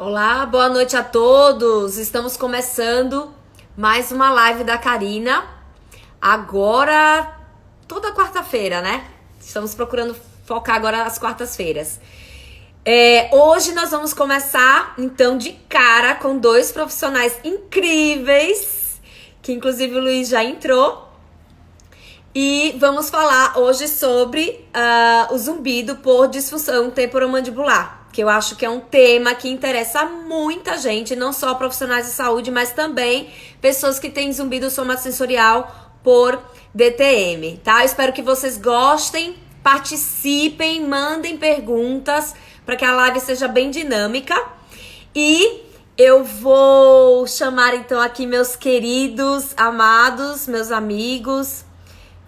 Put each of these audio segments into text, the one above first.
Olá, boa noite a todos. Estamos começando mais uma live da Karina. Agora, toda quarta-feira, né? Estamos procurando focar agora nas quartas-feiras. Hoje nós vamos começar, então, de cara com dois profissionais incríveis, que inclusive o Luiz já entrou. E vamos falar hoje sobre o zumbido por disfunção temporomandibular, que eu acho que é um tema que interessa muita gente, não só profissionais de saúde, mas também pessoas que têm zumbido somatosensorial por DTM, tá? Eu espero que vocês gostem, participem, mandem perguntas para que a live seja bem dinâmica. E eu vou chamar então aqui meus queridos, amados, meus amigos.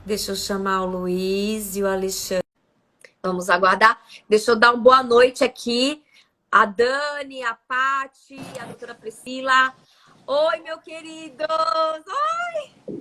Deixa eu chamar o Luiz e o Alexandre. Vamos aguardar. Deixa eu dar uma boa noite aqui. A Dani, a Paty, a doutora Priscila. Oi, meu queridos! Oi!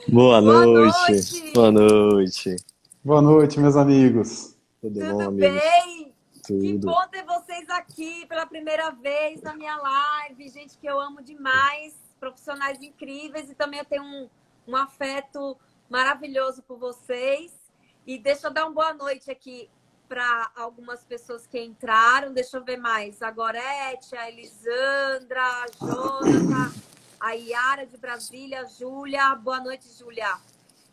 Boa Boa noite, boa noite! noite. Boa noite, meus amigos. Tudo bom, Tudo amigos? bem? Que Tudo. bom ter vocês aqui pela primeira vez na minha live. Gente que eu amo demais, profissionais incríveis e também eu tenho um afeto maravilhoso por vocês. E deixa eu dar uma boa noite aqui para algumas pessoas que entraram. Deixa eu ver mais. A Gorete, a Elisandra, a Jonathan, a Yara de Brasília, a Júlia. Boa noite, Júlia.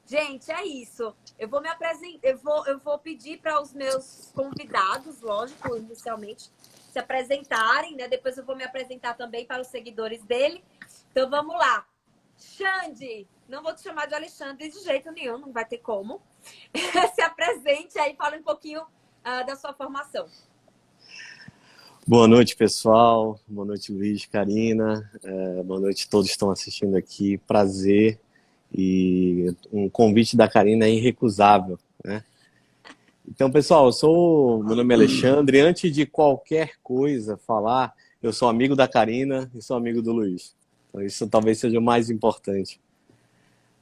Gente, é isso. Eu vou me apresentar, eu vou pedir para os meus convidados, lógico, inicialmente, se apresentarem, né? Depois eu vou me apresentar também para os seguidores dele. Então vamos lá. Xande, não vou te chamar de Alexandre de jeito nenhum, não vai ter como. Se apresente aí, fala um pouquinho da sua formação. Boa noite, pessoal. Boa noite, Luiz, Karina. Boa noite a todos que estão assistindo aqui. Prazer. E um convite da Karina é irrecusável, né? Então, pessoal, meu nome é Alexandre. Antes de qualquer coisa falar, eu sou amigo da Karina e sou amigo do Luiz. Então, isso talvez seja o mais importante.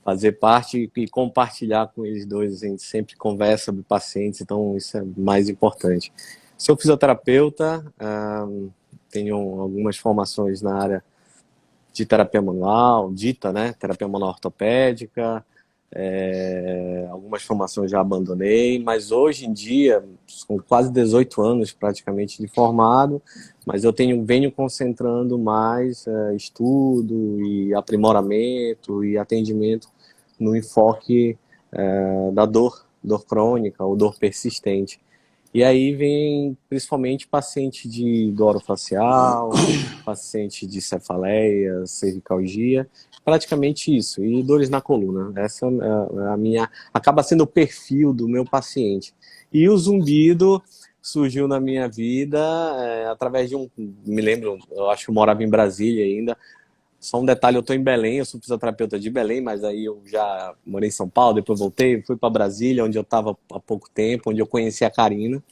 Fazer parte e compartilhar com eles dois. A gente sempre conversa sobre pacientes, então isso é mais importante. Sou fisioterapeuta, tenho algumas formações na área de terapia manual, né? Terapia manual ortopédica, algumas formações já abandonei, mas hoje em dia, com quase 18 anos praticamente de formado, mas eu venho concentrando mais estudo e aprimoramento e atendimento no enfoque da dor crônica ou dor persistente. E aí vem principalmente paciente de dor orofacial, paciente de cefaleia, cervicalgia, praticamente isso. E dores na coluna. Essa é a minha... Acaba sendo o perfil do meu paciente. E o zumbido surgiu na minha vida através de me lembro, eu acho que eu morava em Brasília ainda. Só um detalhe, eu estou em Belém, eu sou fisioterapeuta de Belém, mas aí eu já morei em São Paulo, depois voltei, fui para Brasília, onde eu estava há pouco tempo, onde eu conheci a Karina.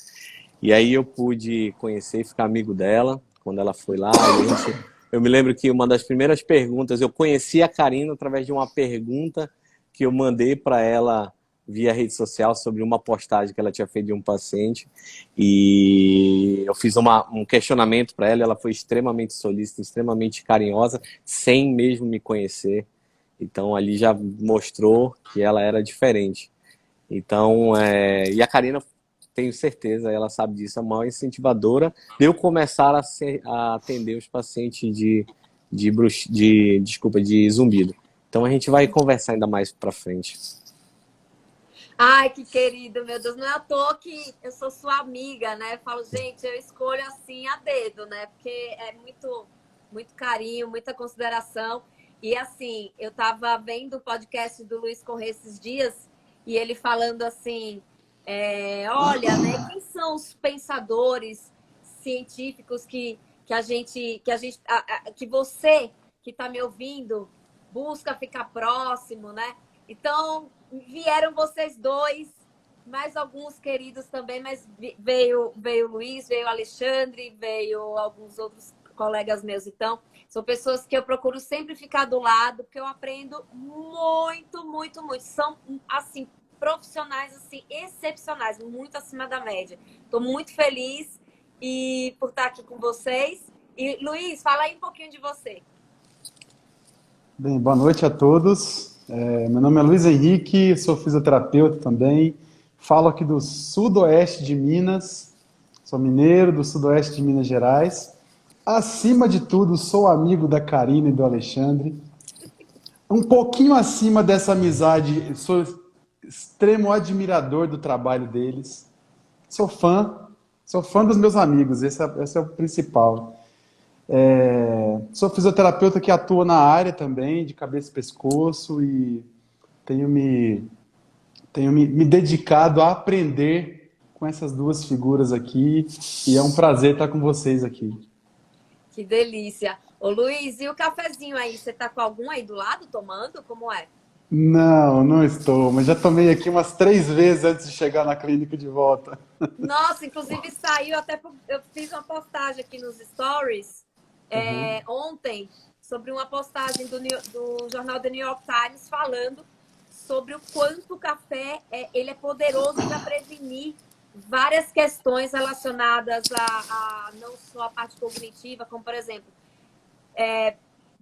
E aí eu pude conhecer e ficar amigo dela, quando ela foi lá. Eu me lembro que uma das primeiras perguntas, eu conheci a Karina através de uma pergunta que eu mandei para ela via rede social sobre uma postagem que ela tinha feito de um paciente. E eu fiz um questionamento para ela, ela foi extremamente solícita, extremamente carinhosa, sem mesmo me conhecer. Então ali já mostrou que ela era diferente. Então, e a Karina, tenho certeza, ela sabe disso, a maior incentivadora de eu começar a atender os pacientes de zumbido. Então a gente vai conversar ainda mais para frente. Ai, que querido, meu Deus. Não é à toa que eu sou sua amiga, né? Eu falo, gente, eu escolho assim a dedo, né? Porque é muito, muito carinho, muita consideração. E assim, eu tava vendo o podcast do Luiz Corrêa esses dias e ele falando assim, olha, né? Quem são os pensadores científicos que você que tá me ouvindo busca ficar próximo, né? Então, vieram vocês dois, mais alguns queridos também, mas veio o Luiz, veio o Alexandre, veio alguns outros colegas meus. Então, são pessoas que eu procuro sempre ficar do lado, porque eu aprendo muito, muito, muito. São, assim, profissionais, assim, excepcionais, muito acima da média. Estou muito feliz e por estar aqui com vocês. E, Luiz, fala aí um pouquinho de você. Bem, boa noite a todos. Meu nome é Luiz Henrique, sou fisioterapeuta também. Falo aqui do sudoeste de Minas. Sou mineiro do sudoeste de Minas Gerais. Acima de tudo, sou amigo da Karina e do Alexandre. Um pouquinho acima dessa amizade, sou extremo admirador do trabalho deles. Sou fã dos meus amigos, esse é o principal. Sou fisioterapeuta que atua na área também, de cabeça e pescoço, e tenho me dedicado a aprender com essas duas figuras aqui, e é um prazer estar com vocês aqui. Que delícia. Ô, Luiz, e o cafezinho aí? Você tá com algum aí do lado tomando? Como é? Não, não estou, mas já tomei aqui umas 3 vezes antes de chegar na clínica de volta. Nossa, inclusive saiu até. Eu fiz uma postagem aqui nos stories ontem sobre uma postagem do jornal The New York Times falando sobre o quanto o café ele é poderoso para prevenir várias questões relacionadas a não só a parte cognitiva, como, por exemplo,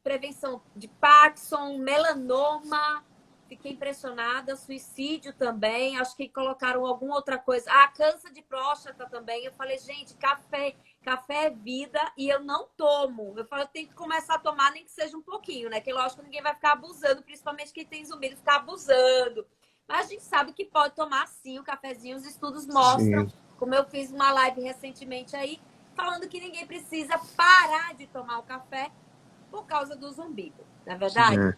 prevenção de Parkinson, melanoma. Fiquei impressionada, suicídio também, acho que colocaram alguma outra coisa. Câncer de próstata também. Eu falei, gente, café é vida e eu não tomo. Eu falei, eu tenho que começar a tomar, nem que seja um pouquinho, né? Que lógico que ninguém vai ficar abusando, principalmente quem tem zumbido ficar abusando. Mas a gente sabe que pode tomar sim o cafezinho, os estudos mostram, Sim. como eu fiz uma live recentemente aí, falando que ninguém precisa parar de tomar o café por causa do zumbido, não é verdade?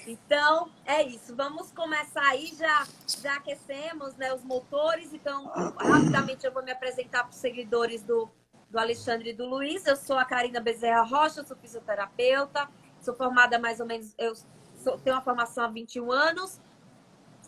Então, é isso. Vamos começar aí, já aquecemos, né, os motores. Então, rapidamente eu vou me apresentar para os seguidores do Alexandre e do Luiz. Eu sou a Karina Bezerra Rocha, sou fisioterapeuta. Sou formada mais ou menos... tenho uma formação há 21 anos.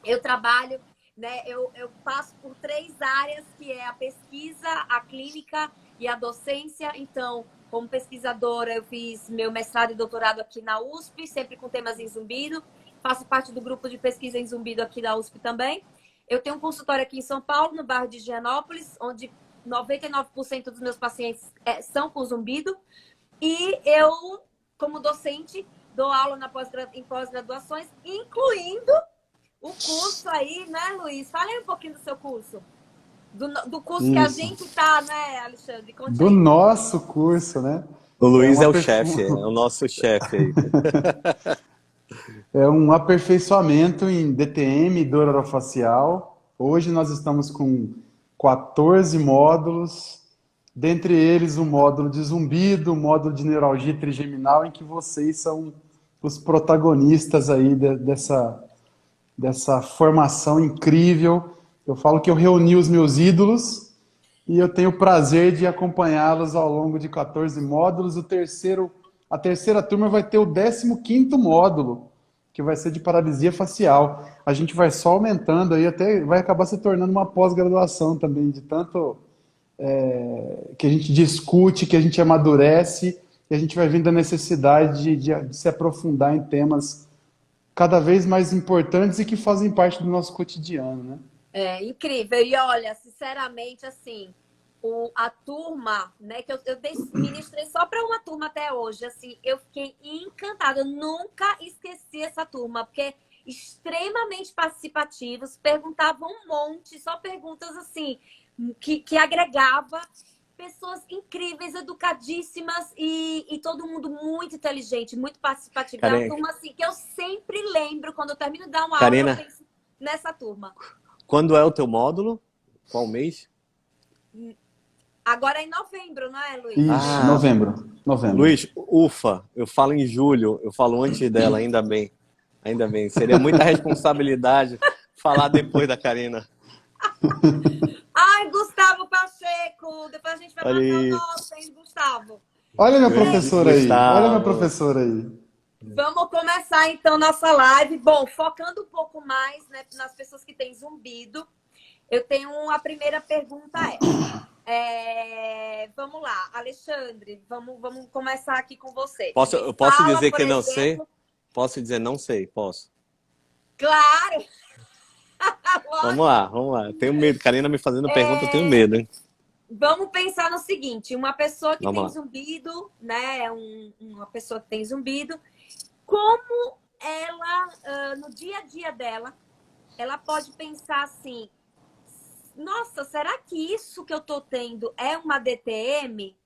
Eu trabalho, né, eu passo por 3 áreas, que é a pesquisa, a clínica e a docência. Então, como pesquisadora, eu fiz meu mestrado e doutorado aqui na USP, sempre com temas em zumbido. Faço parte do grupo de pesquisa em zumbido aqui da USP também. Eu tenho um consultório aqui em São Paulo, no bairro de Higienópolis, onde 99% dos meus pacientes são com zumbido. E eu, como docente, dou aula em pós-graduações, incluindo o curso aí, né, Luiz? Fala aí um pouquinho do seu curso. Do curso que a Isso. gente tá, né, Alexandre? Conte Do aí. nosso curso, né? O Luiz uma é o perfe- chefe, é o nosso chefe aí. É um aperfeiçoamento em DTM, dor orofacial. Hoje nós estamos com 14 módulos, dentre eles o módulo de zumbido, o módulo de neuralgia trigeminal, em que vocês são os protagonistas aí dessa formação incrível. Eu falo que eu reuni os meus ídolos e eu tenho o prazer de acompanhá-los ao longo de 14 módulos. A terceira turma vai ter o 15º módulo, que vai ser de paralisia facial. A gente vai só aumentando aí, até vai acabar se tornando uma pós-graduação também, de tanto que a gente discute, que a gente amadurece, e a gente vai vendo a necessidade de se aprofundar em temas cada vez mais importantes e que fazem parte do nosso cotidiano, né? É incrível. E olha, sinceramente, assim, a turma, né, que eu ministrei só para uma turma até hoje, assim, eu fiquei encantada. Eu nunca esqueci essa turma, porque extremamente participativos, perguntavam um monte, só perguntas assim, que agregava pessoas incríveis, educadíssimas e todo mundo muito inteligente, muito participativo. É uma turma assim que eu sempre lembro, quando eu termino de dar uma aula, eu penso nessa turma. Quando é o teu módulo? Qual mês? Agora é em novembro, não é, Luiz? Isso, novembro. Luiz, ufa, eu falo em julho, eu falo antes dela, ainda bem. Ainda bem. Seria muita responsabilidade falar depois da Karina. Ai, Gustavo Pacheco! Depois a gente vai marcar o nosso, hein, Gustavo? Olha minha professora aí. Gustavo. Olha minha professora aí. Vamos começar, então, nossa live. Bom, focando um pouco mais, né, nas pessoas que têm zumbido, eu tenho a primeira pergunta vamos lá, Alexandre, vamos começar aqui com você. Eu posso dizer que não sei? Posso dizer não sei? Posso? Claro! Vamos lá. Eu tenho medo. Karina me fazendo pergunta, eu tenho medo, hein? Vamos pensar no seguinte, uma pessoa que Vamos tem lá. zumbido, né? Uma pessoa que tem zumbido, como ela, no dia a dia dela, ela pode pensar assim, nossa, será que isso que eu tô tendo é uma DTM?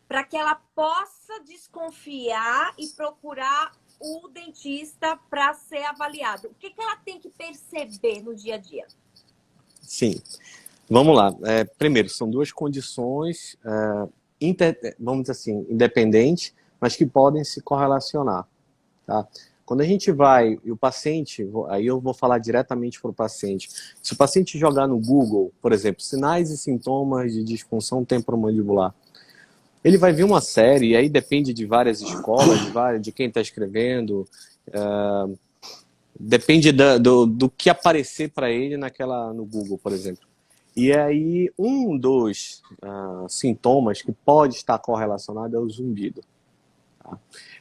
Para que ela possa desconfiar e procurar o dentista para ser avaliado. O que ela tem que perceber no dia a dia? Sim. Vamos lá. Primeiro, são duas condições, vamos dizer assim, independentes, mas que podem se correlacionar. Tá? Quando a gente vai, e o paciente, aí eu vou falar diretamente para o paciente. Se o paciente jogar no Google, por exemplo, sinais e sintomas de disfunção temporomandibular, ele vai ver uma série, e aí depende de várias escolas, de quem está escrevendo, depende do que aparecer para ele no Google, por exemplo. E aí, um dos sintomas que pode estar correlacionado é o zumbido. Tá?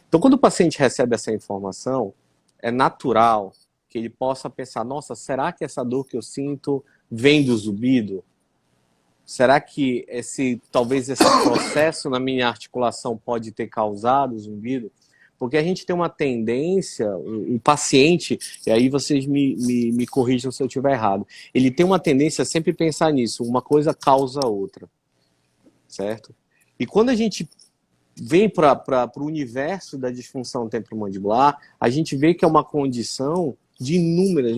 Então, quando o paciente recebe essa informação, é natural que ele possa pensar, nossa, será que essa dor que eu sinto vem do zumbido? Será que talvez esse processo na minha articulação pode ter causado o zumbido? Porque a gente tem uma tendência, o paciente, e aí vocês me corrijam se eu estiver errado, ele tem uma tendência a sempre pensar nisso, uma coisa causa a outra, certo? E quando a gente vem para o universo da disfunção temporomandibular, a gente vê que é uma condição de inúmeras.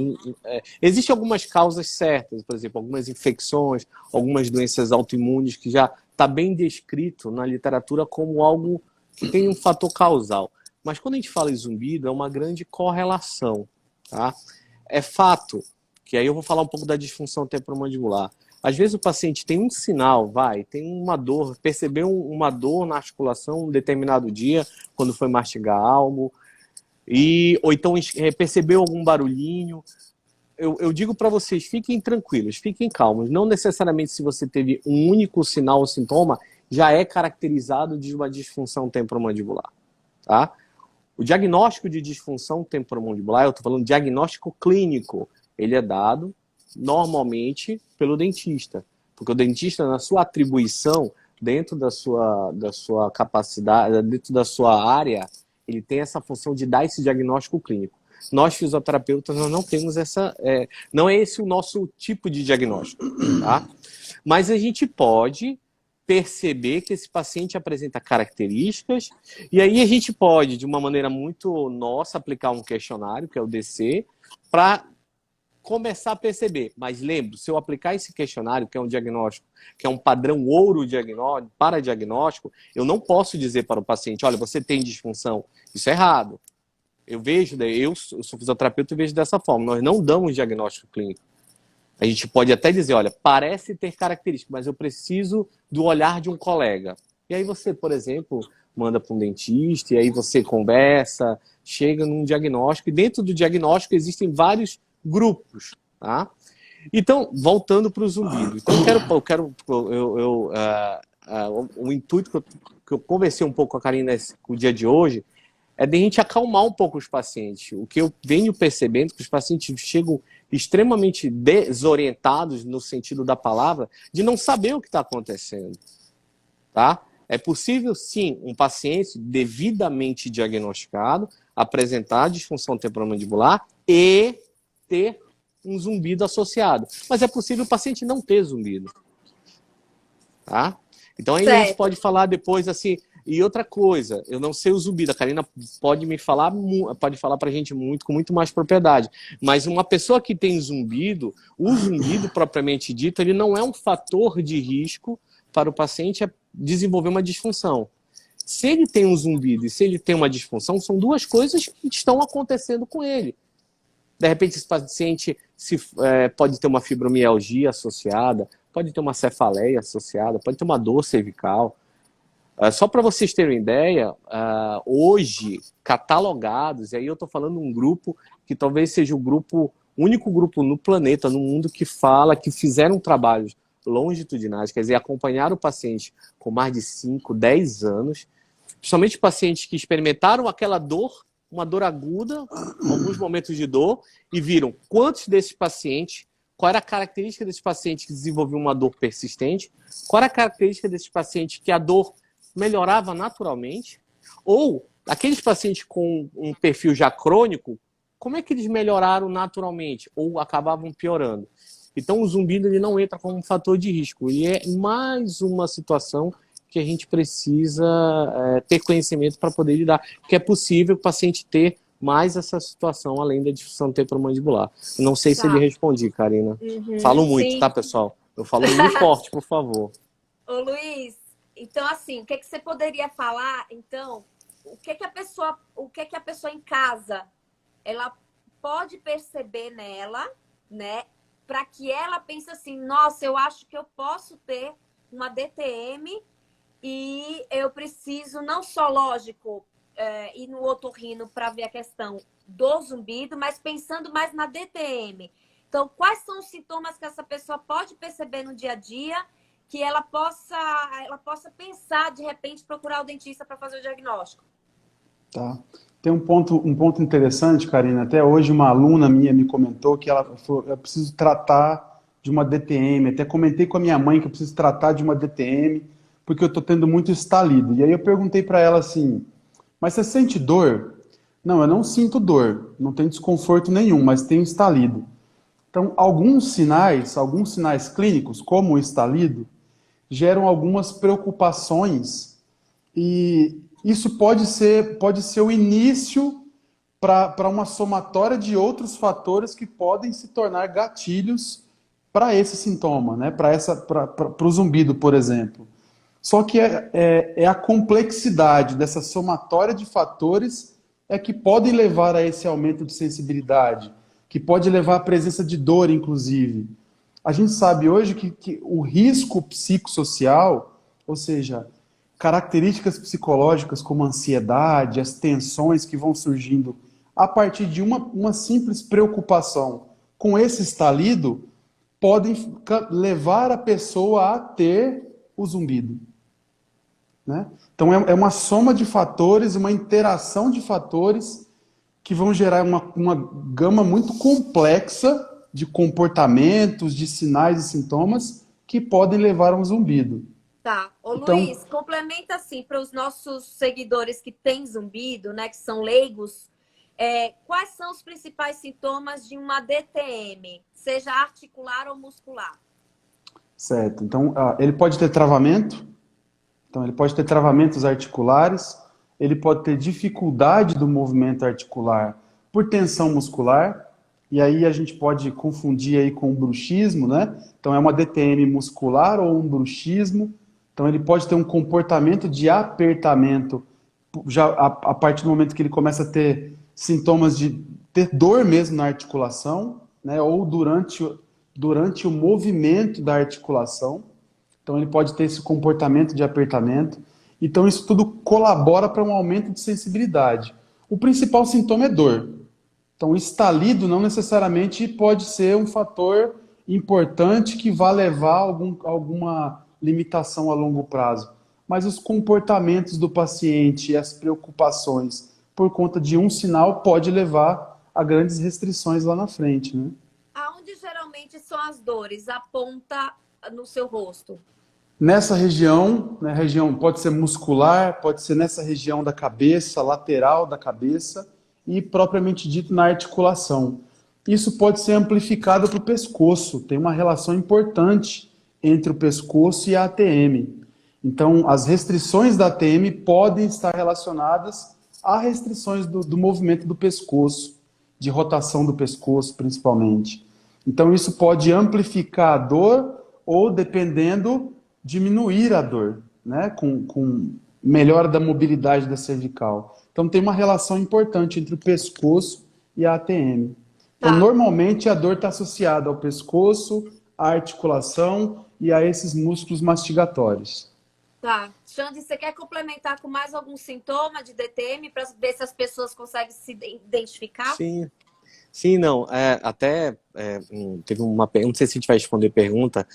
Existem algumas causas certas, por exemplo, algumas infecções, algumas doenças autoimunes que já está bem descrito na literatura como algo que tem um fator causal. Mas quando a gente fala em zumbido, é uma grande correlação. Tá? É fato, que aí eu vou falar um pouco da disfunção temporomandibular. Às vezes o paciente tem um sinal, tem uma dor, percebeu uma dor na articulação um determinado dia, quando foi mastigar algo, ou então percebeu algum barulhinho. Eu digo para vocês, fiquem tranquilos, fiquem calmos. Não necessariamente se você teve um único sinal ou sintoma, já é caracterizado de uma disfunção temporomandibular. Tá? O diagnóstico de disfunção temporomandibular, eu estou falando diagnóstico clínico, ele é dado normalmente pelo dentista. Porque o dentista, na sua atribuição, dentro da sua capacidade, dentro da sua área, ele tem essa função de dar esse diagnóstico clínico. Nós, fisioterapeutas, nós não temos não é esse o nosso tipo de diagnóstico. Tá? Mas a gente pode perceber que esse paciente apresenta características, e aí a gente pode, de uma maneira muito nossa, aplicar um questionário, que é o DC, para começar a perceber. Mas lembre, se eu aplicar esse questionário, que é um diagnóstico, que é um padrão ouro para diagnóstico, eu não posso dizer para o paciente, olha, você tem disfunção. Isso é errado. Eu sou fisioterapeuta e vejo dessa forma. Nós não damos diagnóstico clínico. A gente pode até dizer, olha, parece ter características, mas eu preciso do olhar de um colega. E aí você, por exemplo, manda para um dentista, e aí você conversa, chega num diagnóstico, e dentro do diagnóstico existem vários grupos, tá? Então, voltando para o zumbido. Então, o intuito que eu conversei um pouco com a Karina o dia de hoje é de a gente acalmar um pouco os pacientes. O que eu venho percebendo é que os pacientes chegam extremamente desorientados no sentido da palavra, de não saber o que está acontecendo. Tá? É possível, sim, um paciente devidamente diagnosticado apresentar disfunção temporomandibular e ter um zumbido associado. Mas é possível o paciente não ter zumbido. Tá? Então aí a gente pode falar depois assim. E outra coisa, eu não sei o zumbido, a Karina pode falar pra gente com muito mais propriedade. Mas uma pessoa que tem zumbido, o zumbido propriamente dito, ele não é um fator de risco para o paciente desenvolver uma disfunção. Se ele tem um zumbido e se ele tem uma disfunção, são duas coisas que estão acontecendo com ele. De repente, esse paciente pode ter uma fibromialgia associada, pode ter uma cefaleia associada, pode ter uma dor cervical. Só para vocês terem uma ideia, hoje, catalogados, e aí eu estou falando um grupo que talvez seja o único grupo no planeta, no mundo, que fizeram trabalhos longitudinais, quer dizer, acompanharam o paciente com mais de 5, 10 anos, principalmente pacientes que experimentaram aquela dor, uma dor aguda, alguns momentos de dor, e viram quantos desses pacientes qual era a característica desse paciente que desenvolveu uma dor persistente, qual era a característica desse paciente que a dor melhorava naturalmente, ou aqueles pacientes com um perfil já crônico, como é que eles melhoraram naturalmente ou acabavam piorando? Então, o zumbido ele não entra como um fator de risco. E é mais uma situação que a gente precisa ter conhecimento para poder lidar. Porque é possível o paciente ter mais essa situação, além da disfunção temporomandibular. Não sei se ele respondi, Karina. Falo muito, sim. tá, pessoal? Eu falo muito forte, por favor. Ô, Luiz, então, assim, o que você poderia falar, então, o que a pessoa em casa, ela pode perceber nela, né, para que ela pense assim, nossa, eu acho que eu posso ter uma DTM e eu preciso, não só, lógico, ir no otorrino para ver a questão do zumbido, mas pensando mais na DTM. Então, quais são os sintomas que essa pessoa pode perceber no dia a dia que ela possa pensar, de repente, procurar o dentista para fazer o diagnóstico? Tá. Tem um ponto interessante, Karina. Até hoje uma aluna minha me comentou que ela falou, eu preciso tratar de uma DTM. Até comentei com a minha mãe que eu preciso tratar de uma DTM porque eu estou tendo muito estalido. E aí eu perguntei para ela assim, mas você sente dor? Não, eu não sinto dor. Não tenho desconforto nenhum, mas tenho estalido. Então, alguns sinais clínicos, como o estalido, geram algumas preocupações e isso pode ser o início para uma somatória de outros fatores que podem se tornar gatilhos para esse sintoma, né? Para o zumbido, por exemplo. Só que é a complexidade dessa somatória de fatores que podem levar a esse aumento de sensibilidade, que pode levar à presença de dor, inclusive. A gente sabe hoje que o risco psicossocial, ou seja, características psicológicas como a ansiedade, as tensões que vão surgindo a partir de uma simples preocupação com esse estalido, podem levar a pessoa a ter o zumbido. Né? Então é uma soma de fatores, uma interação de fatores que vão gerar uma gama muito complexa de comportamentos, de sinais e sintomas que podem levar a um zumbido. Tá. Ô, Então, Luiz, complementa assim para os nossos seguidores que têm zumbido, né, que são leigos, quais são os principais sintomas de uma DTM, seja articular ou muscular? certo. Então, ele pode ter travamento, então ele pode ter travamentos articulares, ele pode ter dificuldade do movimento articular por tensão muscular, e aí a gente pode confundir aí com o bruxismo, né? Então é uma DTM muscular ou um bruxismo. Então ele pode ter um comportamento de apertamento já a partir do momento que ele começa a ter sintomas de ter dor mesmo na articulação, né? Ou durante o movimento da articulação. Então ele pode ter esse comportamento de apertamento. Então isso tudo colabora para um aumento de sensibilidade. O principal sintoma é dor. Então o estalido não necessariamente pode ser um fator importante que vá levar a alguma limitação a longo prazo. Mas os comportamentos do paciente e as preocupações por conta de um sinal pode levar a grandes restrições lá na frente, né? Aonde geralmente são as dores? A ponta no seu rosto? Nessa região, né, região pode ser muscular, pode ser nessa região da cabeça, lateral da cabeça e propriamente dito na articulação. Isso pode ser amplificado para o pescoço, tem uma relação importante entre o pescoço e a ATM. Então, as restrições da ATM podem estar relacionadas a restrições do movimento do pescoço, de rotação do pescoço, principalmente. Então, isso pode amplificar a dor ou, dependendo, diminuir a dor, né? Com melhora da mobilidade da cervical. Então, tem uma relação importante entre o pescoço e a ATM. Então, normalmente, a dor está associada ao pescoço, à articulação e a esses músculos mastigatórios. Tá. Xande, você quer complementar com mais algum sintoma de DTM para ver se as pessoas conseguem se identificar? Sim. Sim, não. Teve uma pergunta, não sei se a gente vai responder pergunta,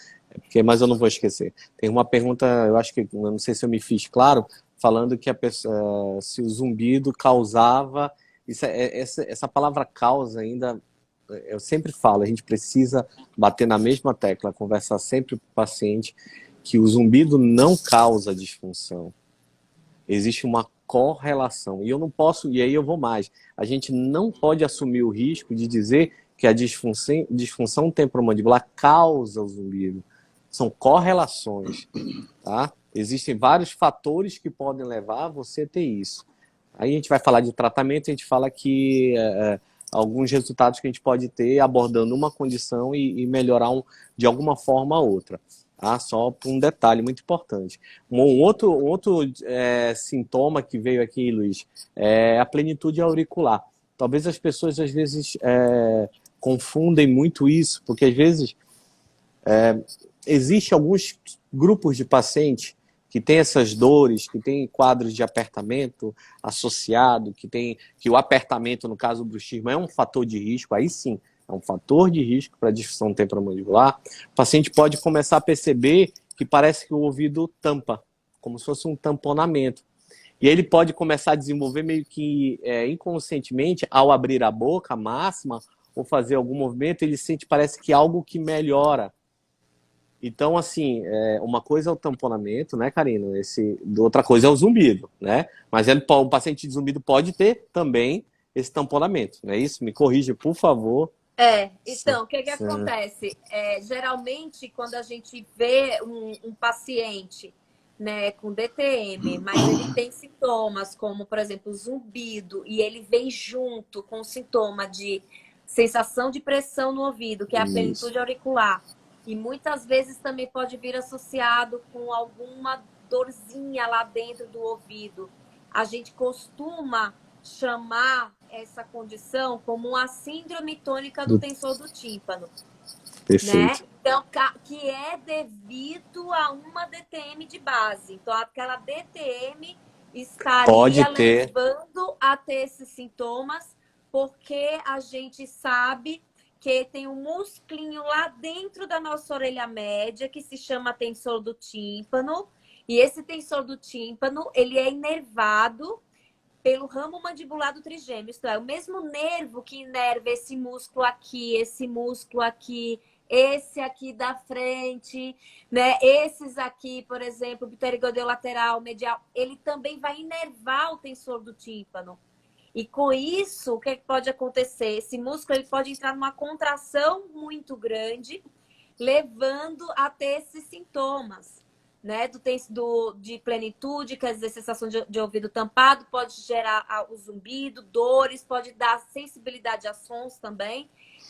mas eu não vou esquecer. Tem uma pergunta, eu acho que, eu não sei se eu me fiz claro, falando que a pessoa, se o zumbido causava. Essa palavra causa ainda eu sempre falo, a gente precisa bater na mesma tecla, conversar sempre com o paciente que o zumbido não causa disfunção. Existe uma correlação. E eu não posso, e aí eu vou mais. A gente não pode assumir o risco de dizer que a disfunção temporomandibular causa o zumbido. São correlações, tá? Existem vários fatores que podem levar a você a ter isso. Aí a gente vai falar de tratamento, a gente fala que alguns resultados que a gente pode ter abordando uma condição e melhorar de alguma forma a outra. Ah, só por um detalhe muito importante. Um outro sintoma que veio aqui, Luiz, é a plenitude auricular. Talvez as pessoas, às vezes, confundem muito isso, porque, às vezes, existem alguns grupos de pacientes que têm essas dores, que têm quadros de apertamento associado, que o apertamento, no caso do bruxismo, é um fator de risco, aí sim, é um fator de risco para a disfunção temporomandibular. O paciente pode começar a perceber que parece que o ouvido tampa, como se fosse um tamponamento. E aí ele pode começar a desenvolver meio que inconscientemente, ao abrir a boca máxima, ou fazer algum movimento, ele sente, parece que algo que melhora. Então, assim, uma coisa é o tamponamento, né, Karina? Outra coisa é o zumbido, né? Mas o paciente de zumbido pode ter também esse tamponamento, não é isso? Me corrija, por favor. Então, o que acontece? Geralmente, quando a gente vê um paciente, né, com DTM, mas ele tem sintomas como, por exemplo, zumbido, e ele vem junto com o sintoma de sensação de pressão no ouvido, que é a plenitude auricular. E muitas vezes também pode vir associado com alguma dorzinha lá dentro do ouvido. A gente costuma chamar essa condição como uma síndrome tônica do tensor do tímpano. Perfeito. Né? Então, que é devido a uma DTM de base. Então, aquela DTM estaria levando a ter esses sintomas, porque a gente sabe que tem um musclinho lá dentro da nossa orelha média que se chama tensor do tímpano. E esse tensor do tímpano, ele é inervado pelo ramo mandibular do trigêmeo. Isto é, o mesmo nervo que inerva esse músculo aqui, esse aqui da frente, né? Esses aqui, por exemplo, pterigordeu lateral, medial, ele também vai inervar o tensor do tímpano. E com isso, o que pode acontecer? Esse músculo ele pode entrar numa contração muito grande, levando a ter esses sintomas, né? De plenitude, quer dizer, sensação de ouvido tampado, pode gerar o zumbido, dores, pode dar sensibilidade a sons também,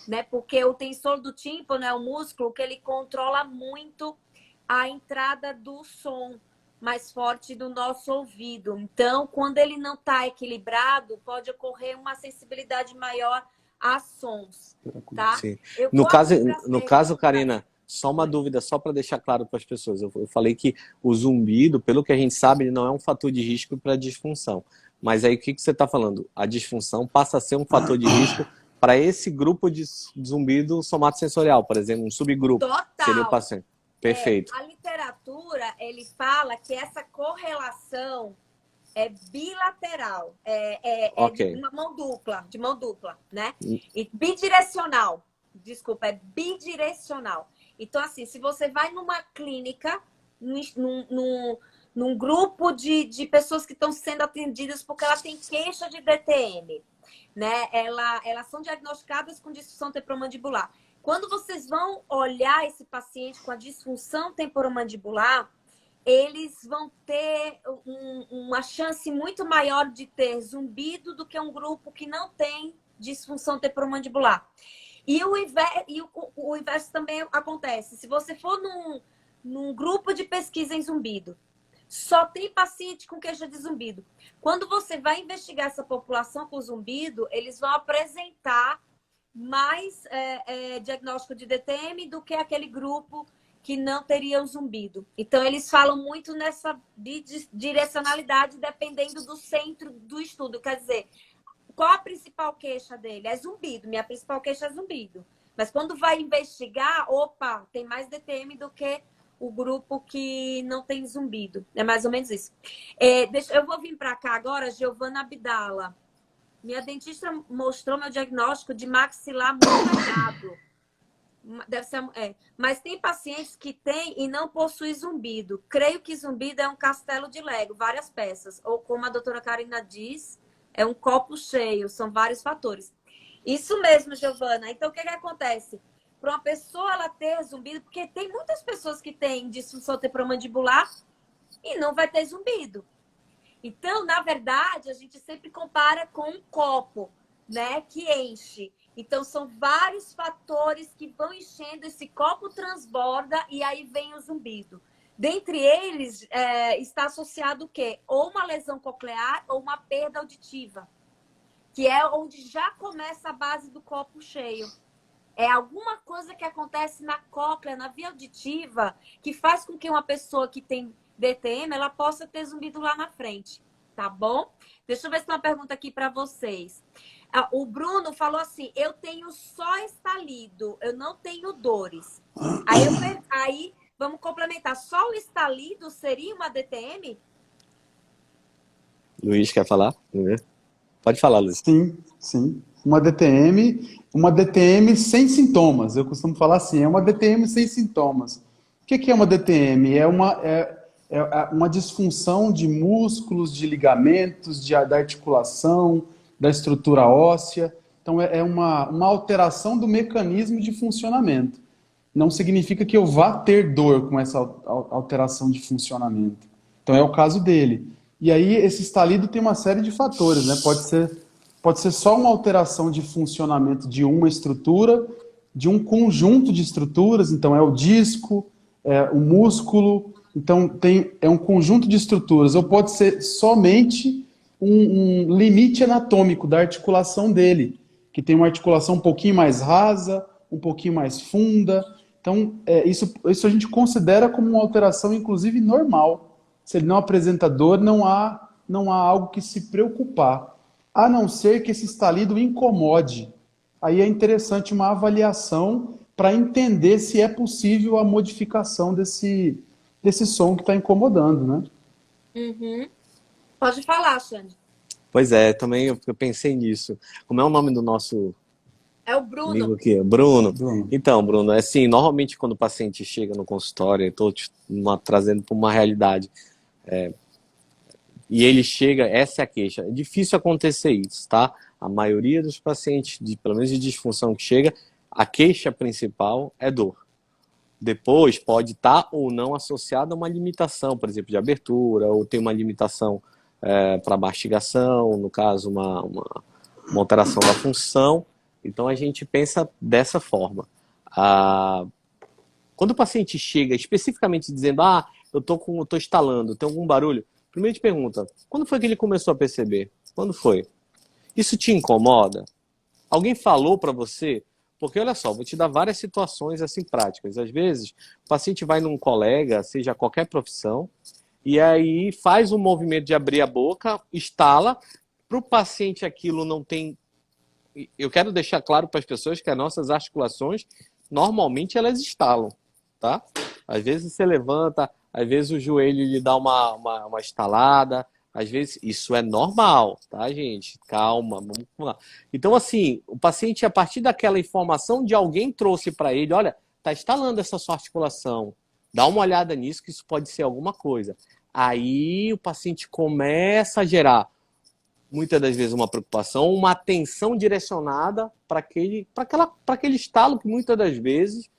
né? Porque o tensor do tímpano é um músculo que ele controla muito a entrada do som mais forte do nosso ouvido. Então, quando ele não está equilibrado, pode ocorrer uma sensibilidade maior a sons, tá? Sim. No caso, Karina, só uma dúvida, só para deixar claro para as pessoas. Eu falei que o zumbido, pelo que a gente sabe, ele não é um fator de risco para disfunção. Mas aí o que você está falando? A disfunção passa a ser um fator de risco para esse grupo de zumbido somatosensorial, por exemplo, um subgrupo. Total. Seria o paciente. Perfeito. A literatura, ele fala que essa correlação é bilateral, Ok. de mão dupla, né? E bidirecional, desculpa, é bidirecional. Então, assim, se você vai numa clínica, num grupo de pessoas que estão sendo atendidas porque ela tem queixa de DTM, né? Elas são diagnosticadas com disfunção temporomandibular. Quando vocês vão olhar esse paciente com a disfunção temporomandibular, eles vão ter uma chance muito maior de ter zumbido do que um grupo que não tem disfunção temporomandibular. E o inverso também acontece. Se você for num grupo de pesquisa em zumbido, só tem paciente com queixa de zumbido. Quando você vai investigar essa população com zumbido, eles vão apresentar mais diagnóstico de DTM do que aquele grupo que não teria o zumbido. Então, eles falam muito nessa direcionalidade dependendo do centro do estudo. Quer dizer, qual a principal queixa dele? É zumbido. Minha principal queixa é zumbido. Mas quando vai investigar, opa, tem mais DTM do que o grupo que não tem zumbido. É mais ou menos isso. Eu vou vir para cá agora, Giovana Abdala. Minha dentista mostrou meu diagnóstico de maxilar muito errado. Deve ser, mas tem pacientes que têm e não possuem zumbido. Creio que zumbido é um castelo de Lego, várias peças. Ou como a doutora Karina diz, é um copo cheio, são vários fatores. Isso mesmo, Giovana. Então, o que acontece? Para uma pessoa ela ter zumbido, porque tem muitas pessoas que têm disfunção temporomandibular e não vai ter zumbido. Então, na verdade, a gente sempre compara com um copo, né, que enche. Então, são vários fatores que vão enchendo, esse copo transborda e aí vem o zumbido. Dentre eles, está associado o quê? Ou uma lesão coclear ou uma perda auditiva, que é onde já começa a base do copo cheio. É alguma coisa que acontece na cóclea, na via auditiva, que faz com que uma pessoa que tem DTM, ela possa ter zumbido lá na frente, tá bom? Deixa eu ver se tem uma pergunta aqui para vocês. O Bruno falou assim, eu tenho só estalido, eu não tenho dores. Aí vamos complementar, só o estalido seria uma DTM? Luiz, quer falar? Pode falar, Luiz. Sim, sim. Uma DTM sem sintomas. Eu costumo falar assim, é uma DTM sem sintomas. O que é uma DTM? É uma disfunção de músculos, de ligamentos, da articulação, da estrutura óssea. Então, é uma alteração do mecanismo de funcionamento. Não significa que eu vá ter dor com essa alteração de funcionamento. Então, é o caso dele. E aí, esse estalido tem uma série de fatores, né? Pode ser só uma alteração de funcionamento de uma estrutura, de um conjunto de estruturas, então é o disco, é o músculo, então é um conjunto de estruturas, ou pode ser somente um limite anatômico da articulação dele, que tem uma articulação um pouquinho mais rasa, um pouquinho mais funda. Então, isso a gente considera como uma alteração, inclusive, normal. Se ele não apresenta dor, não há algo que se preocupar. A não ser que esse estalido incomode. Aí é interessante uma avaliação para entender se é possível a modificação desse som que está incomodando, né? Uhum. Pode falar, Xande. Pois é, também eu pensei nisso. Como é o nome do nosso É o Bruno. amigo aqui? Bruno. Bruno. Então, Bruno, é assim, normalmente quando o paciente chega no consultório, eu estou trazendo para uma realidade, e ele chega, essa é a queixa. É difícil acontecer isso, tá? A maioria dos pacientes, pelo menos de disfunção que chega, a queixa principal é dor. Depois pode estar ou não associada a uma limitação, por exemplo, de abertura, ou tem uma limitação para mastigação, no caso, uma alteração da função. Então a gente pensa dessa forma. Quando o paciente chega especificamente dizendo, eu tô estalando, tem algum barulho, primeiro te pergunta, quando foi que ele começou a perceber? Quando foi? Isso te incomoda? Alguém falou para você? Porque olha só, vou te dar várias situações assim práticas. Às vezes, o paciente vai num colega, seja qualquer profissão, e aí faz um movimento de abrir a boca, estala, para o paciente aquilo não tem... Eu quero deixar claro para as pessoas que as nossas articulações, normalmente elas estalam, tá? Às vezes você levanta, às vezes o joelho lhe dá uma estalada, às vezes isso é normal, tá, gente? Calma, vamos lá. Então, assim, o paciente, a partir daquela informação de alguém trouxe para ele, olha, tá estalando essa sua articulação, dá uma olhada nisso que isso pode ser alguma coisa. Aí o paciente começa a gerar, muitas das vezes, uma preocupação, uma atenção direcionada para aquele estalo que muitas das vezes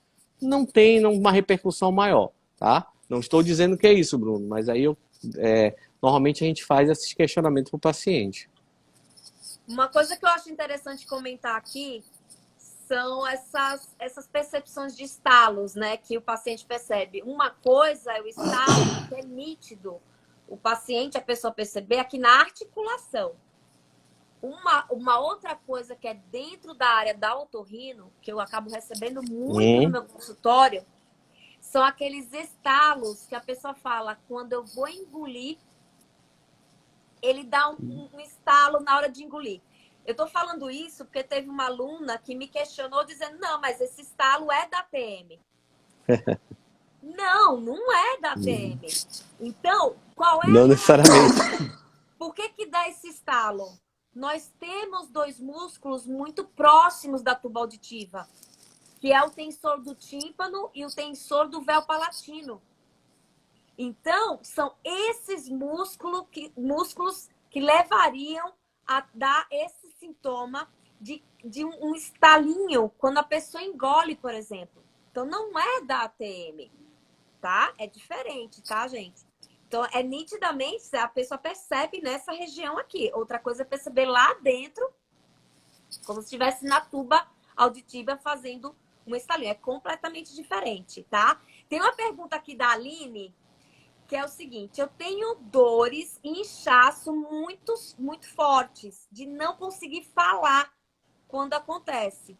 não tem uma repercussão maior, tá? Não estou dizendo que é isso, Bruno, mas aí normalmente a gente faz esses questionamentos para o paciente. Uma coisa que eu acho interessante comentar aqui são essas percepções de estalos, né, que o paciente percebe. Uma coisa é o estalo que é nítido, o paciente, a pessoa perceber aqui na articulação. Uma outra coisa que é dentro da área da otorrino, que eu acabo recebendo muito no meu consultório, são aqueles estalos que a pessoa fala, quando eu vou engolir, ele dá um estalo na hora de engolir. Eu tô falando isso porque teve uma aluna que me questionou dizendo, não, mas esse estalo é da TM. Não é da TM. Então, qual é Não necessariamente. Por que dá esse estalo? nós temos dois músculos muito próximos da tuba auditiva, que é o tensor do tímpano e o tensor do véu palatino. Então, são esses músculos que levariam a dar esse sintoma de um estalinho quando a pessoa engole, por exemplo. Então, não é da ATM, tá? É diferente, tá, gente? Então, nitidamente, a pessoa percebe nessa região aqui. Outra coisa é perceber lá dentro, como se estivesse na tuba auditiva fazendo um estalinho. É completamente diferente, tá? Tem uma pergunta aqui da Aline, que é o seguinte: eu tenho dores e inchaço muito fortes, de não conseguir falar quando acontece.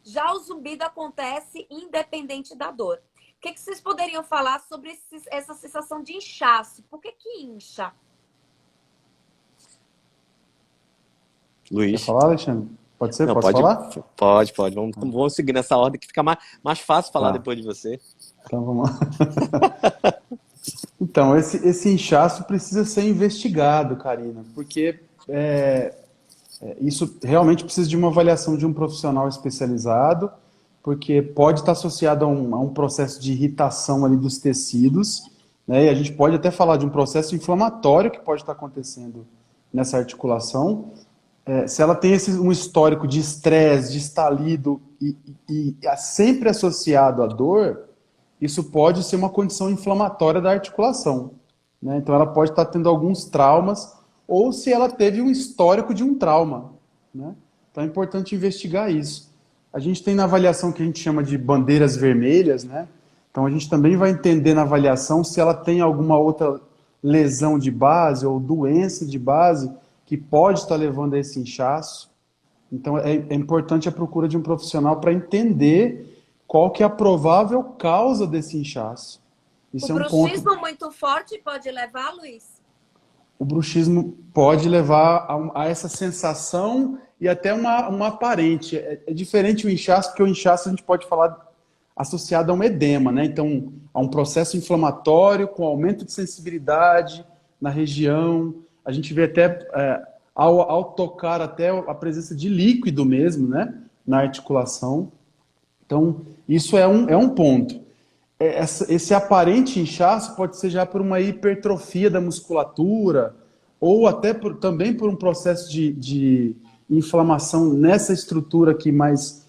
Já o zumbido acontece independente da dor. O que vocês poderiam falar sobre essa sensação de inchaço? Por que incha? Quer Luiz? falar, Alexandre? Pode ser? Não, Posso falar? Pode. Vamos seguir nessa ordem que fica mais fácil falar Tá. depois de você. Então vamos lá. Então, esse inchaço precisa ser investigado, Karina, porque isso realmente precisa de uma avaliação de um profissional especializado, porque pode estar associado a um processo de irritação ali dos tecidos, né? E a gente pode até falar de um processo inflamatório que pode estar acontecendo nessa articulação. Se ela tem um histórico de estresse, de estalido e sempre associado à dor, isso pode ser uma condição inflamatória da articulação, né? Então ela pode estar tendo alguns traumas, ou se ela teve um histórico de um trauma, né? Então é importante investigar isso. A gente tem na avaliação que a gente chama de bandeiras vermelhas, né? Então a gente também vai entender na avaliação se ela tem alguma outra lesão de base ou doença de base que pode estar levando a esse inchaço. Então é importante a procura de um profissional para entender qual que é a provável causa desse inchaço. Isso O é um ponto. bruxismo muito forte pode levar, Luiz? O bruxismo pode levar a essa sensação e até uma aparente. É diferente o inchaço, porque o inchaço a gente pode falar associado a um edema, né? Então, a um processo inflamatório com aumento de sensibilidade na região. A gente vê até, ao tocar, até a presença de líquido mesmo, né? Na articulação. Então, isso é um ponto. Esse aparente inchaço pode ser já por uma hipertrofia da musculatura ou até também por um processo de inflamação nessa estrutura aqui mais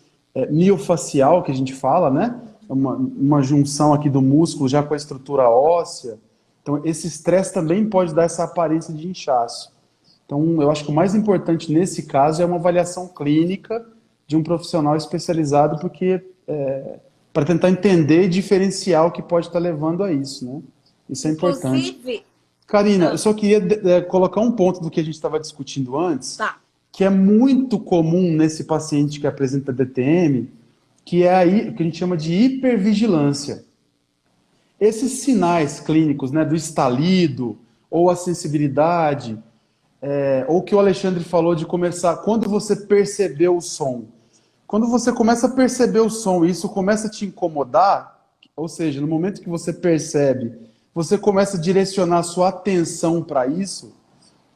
miofacial, que a gente fala, né? Uma junção aqui do músculo já com a estrutura óssea. Então, esse estresse também pode dar essa aparência de inchaço. Então, eu acho que o mais importante nesse caso é uma avaliação clínica de um profissional especializado, porque para tentar entender e diferenciar o que pode estar levando a isso, né? Isso é importante. Inclusive... Karina, eu só queria colocar um ponto do que a gente estava discutindo antes, Tá. que é muito comum nesse paciente que apresenta DTM, que é aí o que a gente chama de hipervigilância. Esses sinais clínicos, né, do estalido, ou a sensibilidade, ou que o Alexandre falou de começar, quando você percebeu o som. Quando você começa a perceber o som e isso começa a te incomodar, ou seja, no momento que você percebe, você começa a direcionar a sua atenção para isso,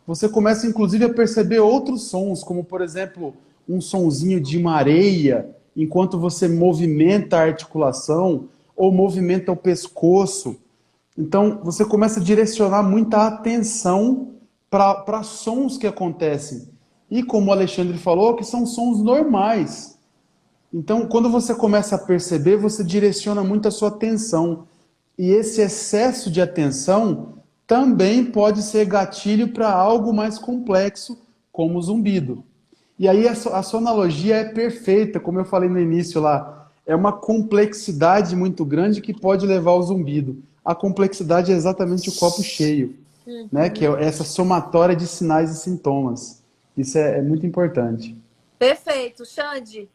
você começa inclusive a perceber outros sons, como por exemplo, um sonzinho de uma areia, enquanto você movimenta a articulação ou movimenta o pescoço. Então, você começa a direcionar muita atenção para sons que acontecem. E como o Alexandre falou, que são sons normais. Então, quando você começa a perceber, você direciona muito a sua atenção. E esse excesso de atenção também pode ser gatilho para algo mais complexo, como o zumbido. E aí a sua analogia é perfeita, como eu falei no início lá. É uma complexidade muito grande que pode levar ao zumbido. A complexidade é exatamente o copo cheio, né? Que é essa somatória de sinais e sintomas. Isso é muito importante. Perfeito. Xande?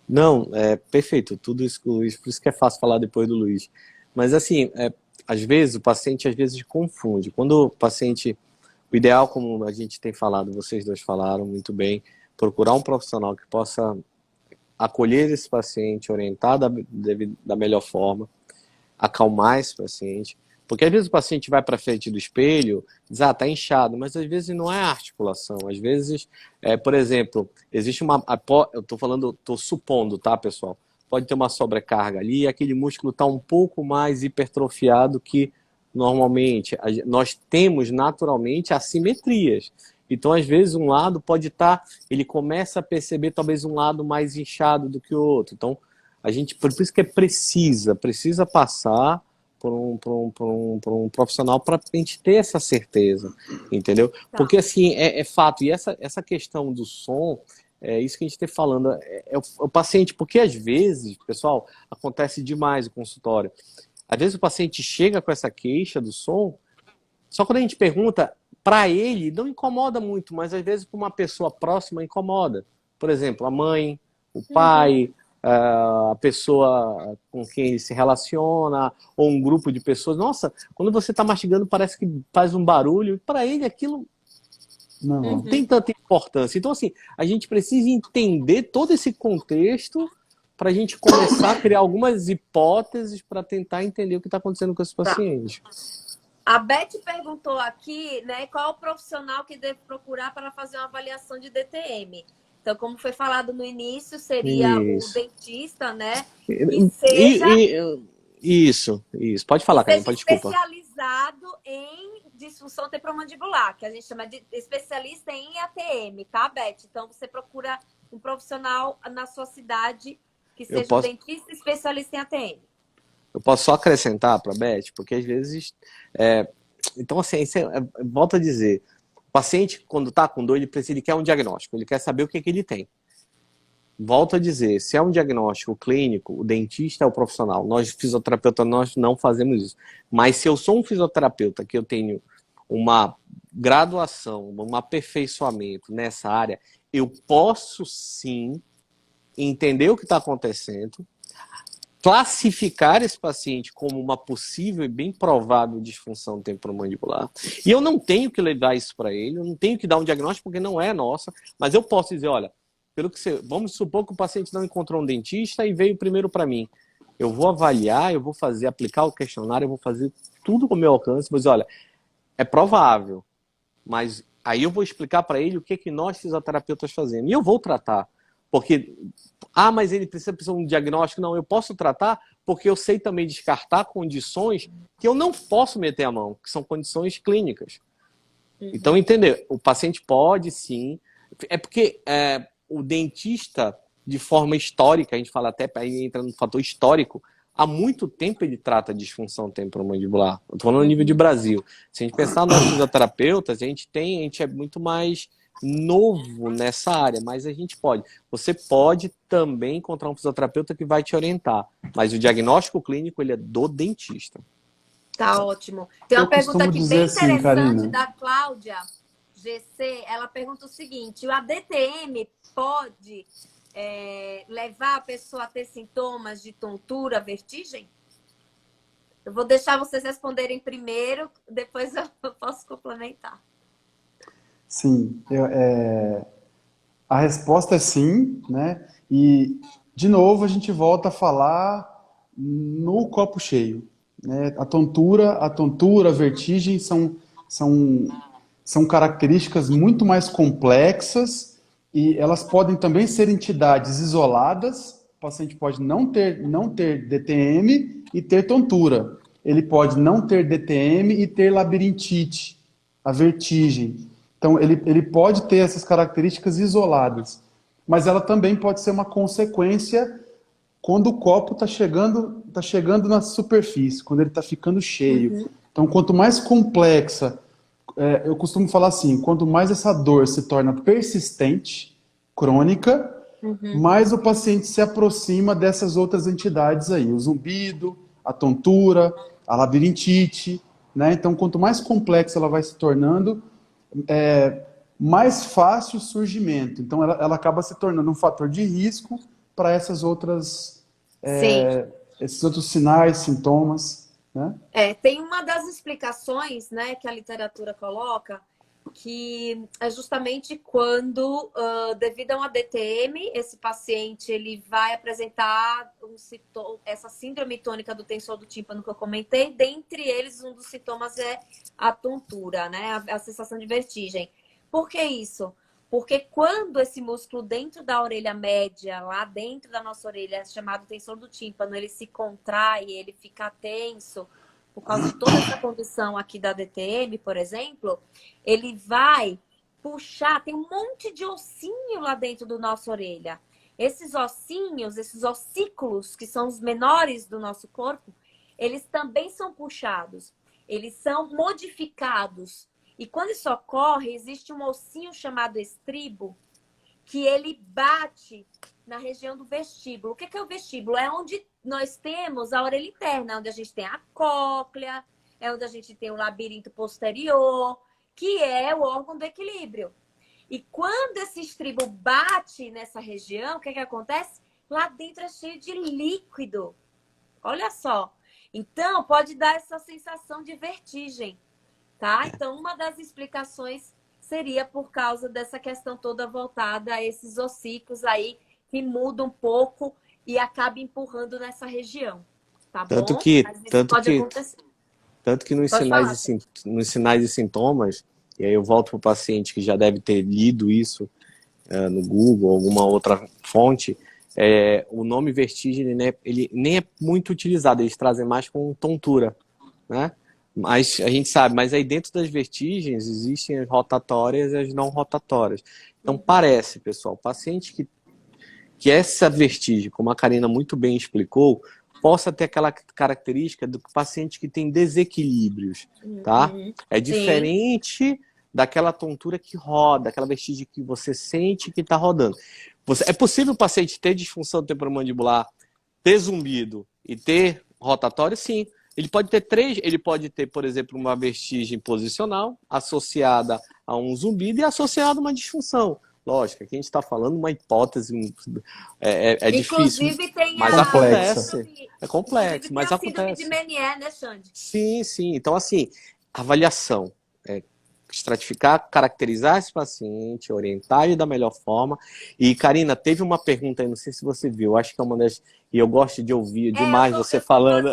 Não, perfeito. Tudo isso que o Luiz, por isso que é fácil falar depois do Luiz. Mas assim, às vezes o paciente confunde. Quando o paciente, o ideal, como a gente tem falado, vocês dois falaram muito bem, procurar um profissional que possa acolher esse paciente, orientar da melhor forma, acalmar esse paciente, Porque às vezes o paciente vai para frente do espelho, diz, tá inchado, mas às vezes não é a articulação. Às vezes, por exemplo, existe uma... Eu estou supondo, tá, pessoal? Pode ter uma sobrecarga ali e aquele músculo está um pouco mais hipertrofiado que normalmente. Nós temos naturalmente assimetrias. Então, às vezes, um lado pode estar... Ele começa a perceber talvez um lado mais inchado do que o outro. Então, por isso que precisa passar por um profissional para a gente ter essa certeza, entendeu? Tá. Porque, assim, é fato. E essa questão do som, é isso que a gente está falando, o paciente, porque às vezes, pessoal, acontece demais o consultório. Às vezes o paciente chega com essa queixa do som, só quando a gente pergunta, para ele não incomoda muito, mas às vezes para uma pessoa próxima incomoda. Por exemplo, a mãe, o pai, a pessoa com quem ele se relaciona, ou um grupo de pessoas. Nossa, quando você está mastigando parece que faz um barulho. Para ele aquilo não tem tanta importância. Então, assim, a gente precisa entender todo esse contexto para a gente começar a criar algumas hipóteses para tentar entender o que está acontecendo com esses pacientes. A Beth perguntou aqui, né, qual o profissional que deve procurar para fazer uma avaliação de DTM. Então, como foi falado no início, seria o dentista, né? Que seja... Isso. Pode falar, Karine, pode, desculpa. Especializado em disfunção temporomandibular, que a gente chama de especialista em ATM, tá, Beth? Então, você procura um profissional na sua cidade que seja um dentista especialista em ATM. Eu posso só acrescentar para a Beth, porque às vezes... Então, assim, volto a dizer, o paciente, quando está com dor, ele quer um diagnóstico, ele quer saber o que ele tem. Volto a dizer, se é um diagnóstico clínico, o dentista é o profissional. Nós, fisioterapeutas, nós não fazemos isso. Mas se eu sou um fisioterapeuta, que eu tenho uma graduação, um aperfeiçoamento nessa área, eu posso sim entender o que está acontecendo, classificar esse paciente como uma possível e bem provável disfunção temporomandibular. E eu não tenho que levar isso para ele, eu não tenho que dar um diagnóstico porque não é nossa, mas eu posso dizer, olha, vamos supor que o paciente não encontrou um dentista e veio primeiro para mim. Eu vou avaliar, eu vou aplicar o questionário, eu vou fazer tudo com o meu alcance, vou dizer, olha, é provável, mas aí eu vou explicar para ele o que nós fisioterapeutas fazemos. E eu vou tratar. Porque, mas ele precisa de um diagnóstico. Não, eu posso tratar porque eu sei também descartar condições que eu não posso meter a mão, que são condições clínicas. Então, entender, o paciente pode sim. É porque o dentista, de forma histórica, a gente fala até, aí entra no fator histórico, há muito tempo ele trata disfunção temporomandibular. Eu estou falando no nível de Brasil. Se a gente pensar nos fisioterapeutas, a gente é muito mais novo nessa área, mas a gente pode. Você pode também encontrar um fisioterapeuta que vai te orientar, mas o diagnóstico clínico ele é do dentista. Tá ótimo. Tem uma pergunta aqui bem interessante da Cláudia GC. Ela pergunta o seguinte: o ADTM pode levar a pessoa a ter sintomas de tontura, vertigem? Eu vou deixar vocês responderem primeiro, depois eu posso complementar. Sim, a resposta é sim, né? E, de novo, a gente volta a falar no copo cheio, né? A tontura, a vertigem são características muito mais complexas e elas podem também ser entidades isoladas. O paciente pode não ter DTM e ter tontura. Ele pode não ter DTM e ter labirintite, a vertigem. Então, ele pode ter essas características isoladas, mas ela também pode ser uma consequência quando o copo está chegando na superfície, quando ele está ficando cheio. Então, quanto mais complexa, eu costumo falar assim, quanto mais essa dor se torna persistente, crônica, mais o paciente se aproxima dessas outras entidades aí, o zumbido, a tontura, a labirintite, né? Então, quanto mais complexa ela vai se tornando, mais fácil o surgimento. Então, ela acaba se tornando um fator de risco para esses outros sinais, sintomas. Né? Tem uma das explicações, né, que a literatura coloca, que é justamente quando, devido a uma DTM, esse paciente ele vai apresentar essa síndrome tônica do tensor do tímpano que eu comentei. Dentre eles, um dos sintomas é a tontura, né? A sensação de vertigem. Por que isso? Porque quando esse músculo dentro da orelha média, lá dentro da nossa orelha, chamado tensor do tímpano, ele se contrai, ele fica tenso, por causa de toda essa condição aqui da DTM, por exemplo, ele vai puxar, tem um monte de ossinho lá dentro da nossa orelha. Esses ossinhos, esses ossículos, que são os menores do nosso corpo, eles também são puxados, eles são modificados. E quando isso ocorre, existe um ossinho chamado estribo, que ele bate na região do vestíbulo. O que é o vestíbulo? É onde nós temos a orelha interna, onde a gente tem a cóclea, é onde a gente tem o labirinto posterior, que é o órgão do equilíbrio. E quando esse estribo bate nessa região, o que acontece? Lá dentro é cheio de líquido. Olha só. Então, pode dar essa sensação de vertigem, tá? Então, uma das explicações seria por causa dessa questão toda voltada a esses ossículos aí que mudam um pouco e acaba empurrando nessa região, tá Tanto bom? que, Mas isso tanto pode que, acontecer. tanto que nos Pode sinais, falar. nos sinais e sintomas, e aí eu volto para o paciente que já deve ter lido isso no Google, alguma outra fonte, o nome vertigem ele nem é muito utilizado, eles trazem mais com tontura, né? Mas a gente sabe, mas aí dentro das vertigens existem as rotatórias e as não rotatórias. Então parece, pessoal, paciente que essa vertigem, como a Karina muito bem explicou, possa ter aquela característica do paciente que tem desequilíbrios, tá? É diferente daquela tontura que roda, aquela vertigem que você sente que está rodando. É possível o paciente ter disfunção temporomandibular, ter zumbido e ter rotatório? Sim. Ele pode ter por exemplo, uma vertigem posicional associada a um zumbido e associada a uma disfunção. Lógico, aqui a gente está falando uma hipótese, difícil, Inclusive tem mas a acontece. É complexo, mas a síndrome de acontece. Menier, né, Xande? Sim, sim. Então, assim, avaliação. Estratificar, caracterizar esse paciente, orientar ele da melhor forma. E, Karina, teve uma pergunta aí, não sei se você viu, acho que é uma das... E eu gosto de ouvir demais você falando.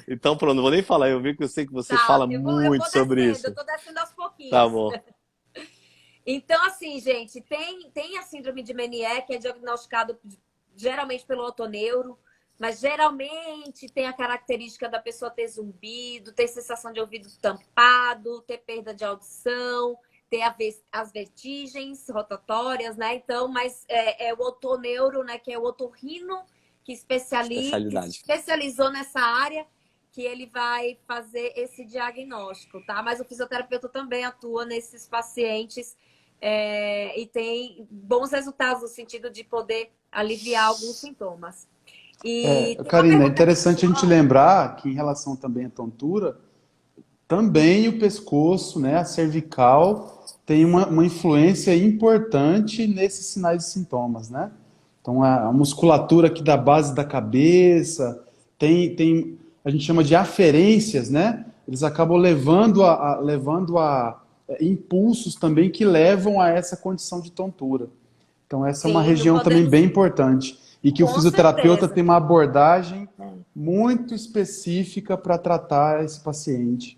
Então, pronto, não vou nem falar, eu vi que eu sei que você fala muito sobre isso. Eu tô descendo aos pouquinhos. Tá bom. Então, assim, gente, tem a síndrome de Menier, que é diagnosticado geralmente pelo otoneuro, mas geralmente tem a característica da pessoa ter zumbido, ter sensação de ouvido tampado, ter perda de audição, ter as vertigens rotatórias, né? Então, mas é o otoneuro, né? Que é o otorrino que se especializou nessa área, que ele vai fazer esse diagnóstico, tá? Mas o fisioterapeuta também atua nesses pacientes e tem bons resultados no sentido de poder aliviar alguns sintomas. Karina, é interessante a gente lembrar que em relação também à tontura, também o pescoço, né, a cervical, tem uma influência importante nesses sinais e sintomas, né? Então, a musculatura aqui da base da cabeça, a gente chama de aferências, né? Eles acabam levando a impulsos também que levam a essa condição de tontura. Então, essa é uma região também bem importante. E que o fisioterapeuta tem uma abordagem muito específica para tratar esse paciente.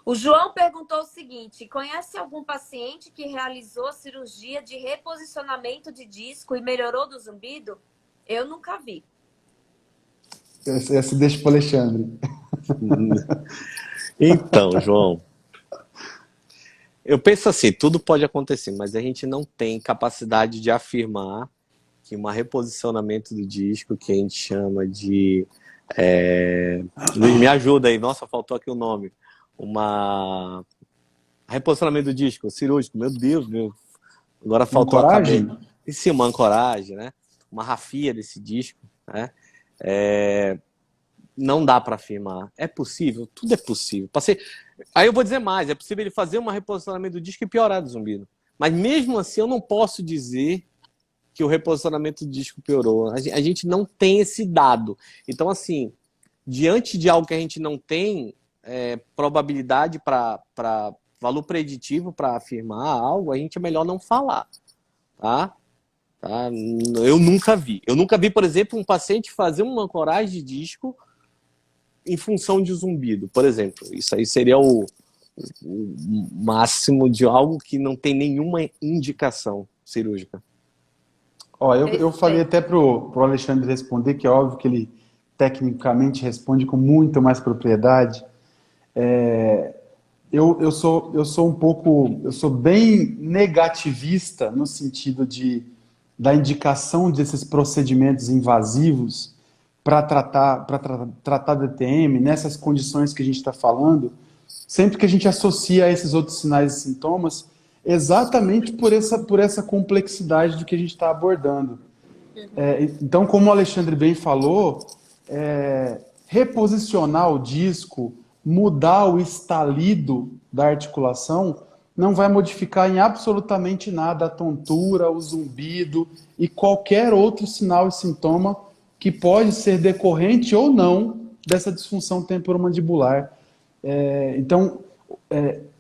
O João perguntou o seguinte: conhece algum paciente que realizou cirurgia de reposicionamento de disco e melhorou do zumbido? Eu nunca vi. Essa deixa para o Alexandre. Então, João, eu penso assim, tudo pode acontecer, mas a gente não tem capacidade de afirmar que um reposicionamento do disco, que a gente chama de... Luiz, me ajuda aí. Nossa, faltou aqui o nome. Reposicionamento do disco cirúrgico. Meu Deus, agora faltou a cabeça. Sim, uma ancoragem, né? Uma rafia desse disco, né? Não dá para afirmar. É possível? Tudo é possível. Aí eu vou dizer mais. É possível ele fazer um reposicionamento do disco e piorar do zumbido. Mas mesmo assim eu não posso dizer que o reposicionamento do disco piorou. A gente não tem esse dado. Então, assim, diante de algo que a gente não tem, probabilidade para valor preditivo para afirmar algo, a gente é melhor não falar, tá? Tá? Eu nunca vi. Eu nunca vi, por exemplo, um paciente fazer uma ancoragem de disco em função de zumbido, por exemplo. Isso aí seria o máximo de algo que não tem nenhuma indicação cirúrgica. Ó, eu falei até pro Alexandre responder, que é óbvio que ele tecnicamente responde com muito mais propriedade. Eu sou um pouco, eu sou bem negativista no sentido da indicação desses procedimentos invasivos para tratar DTM, nessas condições que a gente está falando, sempre que a gente associa a esses outros sinais e sintomas, exatamente por essa complexidade do que a gente está abordando. Então, como o Alexandre bem falou, reposicionar o disco, mudar o estalido da articulação, não vai modificar em absolutamente nada a tontura, o zumbido e qualquer outro sinal e sintoma que pode ser decorrente ou não dessa disfunção temporomandibular. Então,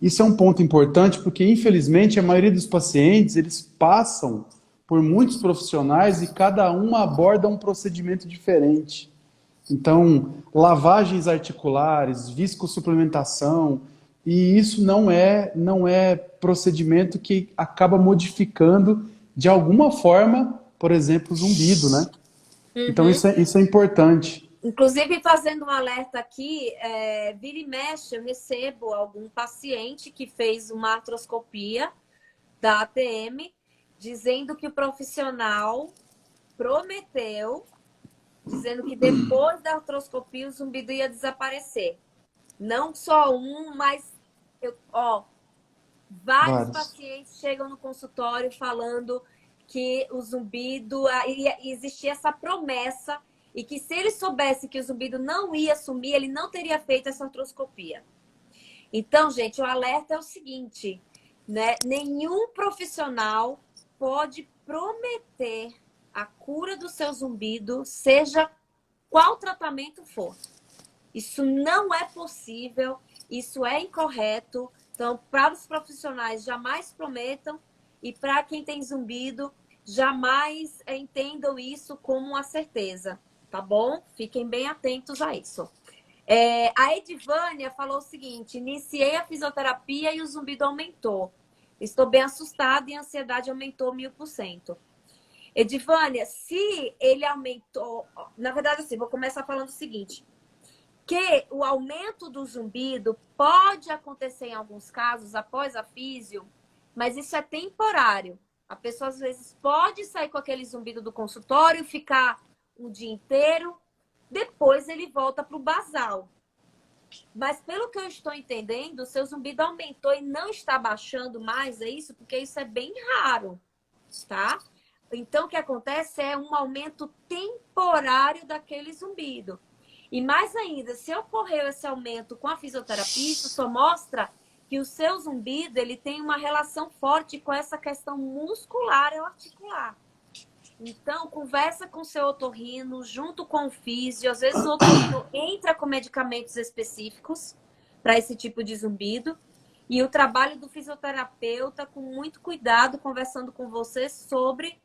isso é um ponto importante porque, infelizmente, a maioria dos pacientes, eles passam por muitos profissionais e cada um aborda um procedimento diferente. Então, lavagens articulares, viscosuplementação, e isso não é procedimento que acaba modificando de alguma forma, por exemplo, o zumbido, né? Então, isso é importante. Inclusive, fazendo um alerta aqui, vira e mexe, eu recebo algum paciente que fez uma artroscopia da ATM, dizendo que o profissional prometeu, dizendo que depois da artroscopia o zumbido ia desaparecer. Não só um, mas vários pacientes chegam no consultório falando que o zumbido, existia essa promessa, e que se ele soubesse que o zumbido não ia sumir, ele não teria feito essa artroscopia. Então, gente, o alerta é o seguinte, né? Nenhum profissional pode prometer a cura do seu zumbido, seja qual tratamento for. Isso não é possível, isso é incorreto. Então, para os profissionais, jamais prometam, e para quem tem zumbido, jamais entendam isso como uma certeza. Tá bom? Fiquem bem atentos a isso. A Edivânia falou o seguinte: iniciei a fisioterapia e o zumbido aumentou. Estou bem assustada e a ansiedade aumentou 1000%. Edivânia, se ele aumentou... Na verdade, assim, vou começar falando o seguinte. Que o aumento do zumbido pode acontecer em alguns casos após a físio, mas isso é temporário. A pessoa, às vezes, pode sair com aquele zumbido do consultório, ficar um dia inteiro, depois ele volta para o basal. Mas pelo que eu estou entendendo, o seu zumbido aumentou e não está baixando mais, é isso? Porque isso é bem raro, tá? Então, o que acontece é um aumento temporário daquele zumbido. E mais ainda, se ocorreu esse aumento com a fisioterapia, isso só mostra que o seu zumbido ele tem uma relação forte com essa questão muscular ou articular. Então, conversa com o seu otorrino, junto com o físio. Às vezes o otorrino entra com medicamentos específicos para esse tipo de zumbido. E o trabalho do fisioterapeuta, com muito cuidado, conversando com você sobre...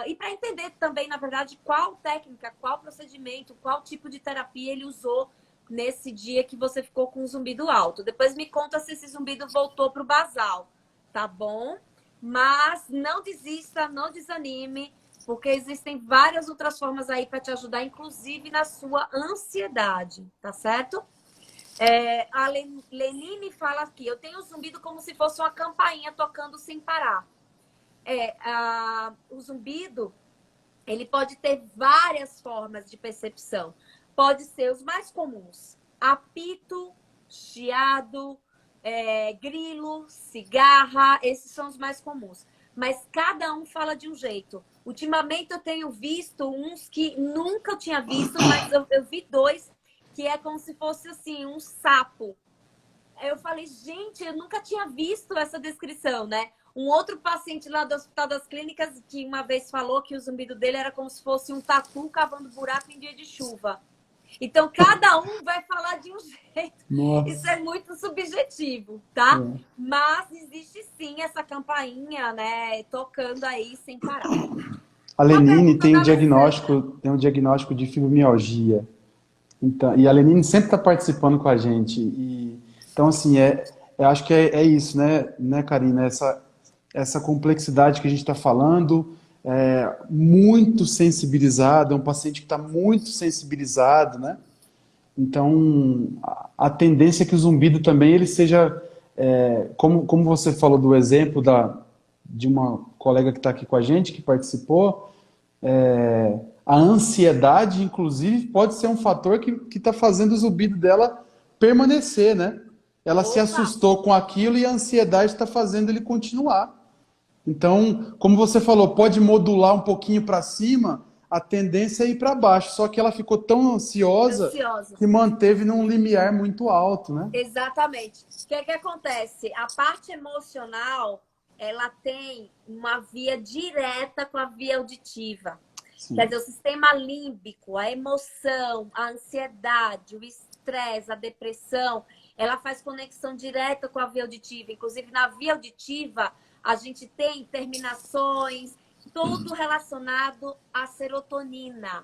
e para entender também, na verdade, qual técnica, qual procedimento, qual tipo de terapia ele usou nesse dia que você ficou com um zumbido alto. Depois me conta se esse zumbido voltou para o basal, tá bom? Mas não desista, não desanime, porque existem várias outras formas aí para te ajudar, inclusive na sua ansiedade, tá certo? A Lenine fala aqui, eu tenho zumbido como se fosse uma campainha tocando sem parar. O zumbido, ele pode ter várias formas de percepção. Pode ser os mais comuns, apito, chiado, grilo, cigarra, esses são os mais comuns. Mas cada um fala de um jeito. Ultimamente eu tenho visto uns que nunca eu tinha visto, mas eu vi dois que é como se fosse assim, um sapo. Eu falei, gente, eu nunca tinha visto essa descrição, né? Um outro paciente lá do Hospital das Clínicas que uma vez falou que o zumbido dele era como se fosse um tatu cavando buraco em dia de chuva. Então, cada um vai falar de um jeito. Isso Nossa. é muito subjetivo, tá? É. Mas existe sim essa campainha, né, tocando aí sem parar. A Uma Lenine pergunta da Alessandra. tem um diagnóstico de fibromialgia. Então, e a Lenine sempre está participando com a gente. Então, assim, eu acho que é isso, né, Karina? Essa complexidade que a gente está falando, muito sensibilizado, é um paciente que está muito sensibilizado, né? Então, a tendência é que o zumbido também ele seja, como você falou do exemplo de uma colega que está aqui com a gente, que participou, a ansiedade, inclusive, pode ser um fator que está fazendo o zumbido dela permanecer, né? Ela se Opa! assustou com aquilo e a ansiedade está fazendo ele continuar. Então, como você falou, pode modular um pouquinho para cima, a tendência é ir para baixo. Só que ela ficou tão ansiosa Ansiosa. que manteve num limiar muito alto, né? Exatamente. O que é que acontece? A parte emocional, ela tem uma via direta com a via auditiva. Quer Sim. dizer, o sistema límbico, a emoção, a ansiedade, o estresse, a depressão, ela faz conexão direta com a via auditiva. Inclusive, na via auditiva, a gente tem terminações, tudo relacionado à serotonina.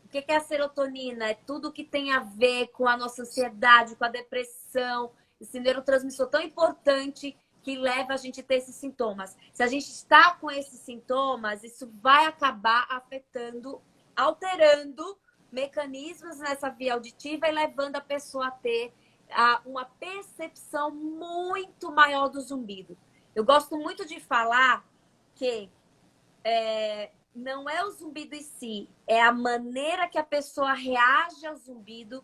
O que é a serotonina? É tudo que tem a ver com a nossa ansiedade, com a depressão, esse neurotransmissor tão importante que leva a gente a ter esses sintomas. Se a gente está com esses sintomas, isso vai acabar afetando, alterando mecanismos nessa via auditiva e levando a pessoa a ter uma percepção muito maior do zumbido. Eu gosto muito de falar que não é o zumbido em si, é a maneira que a pessoa reage ao zumbido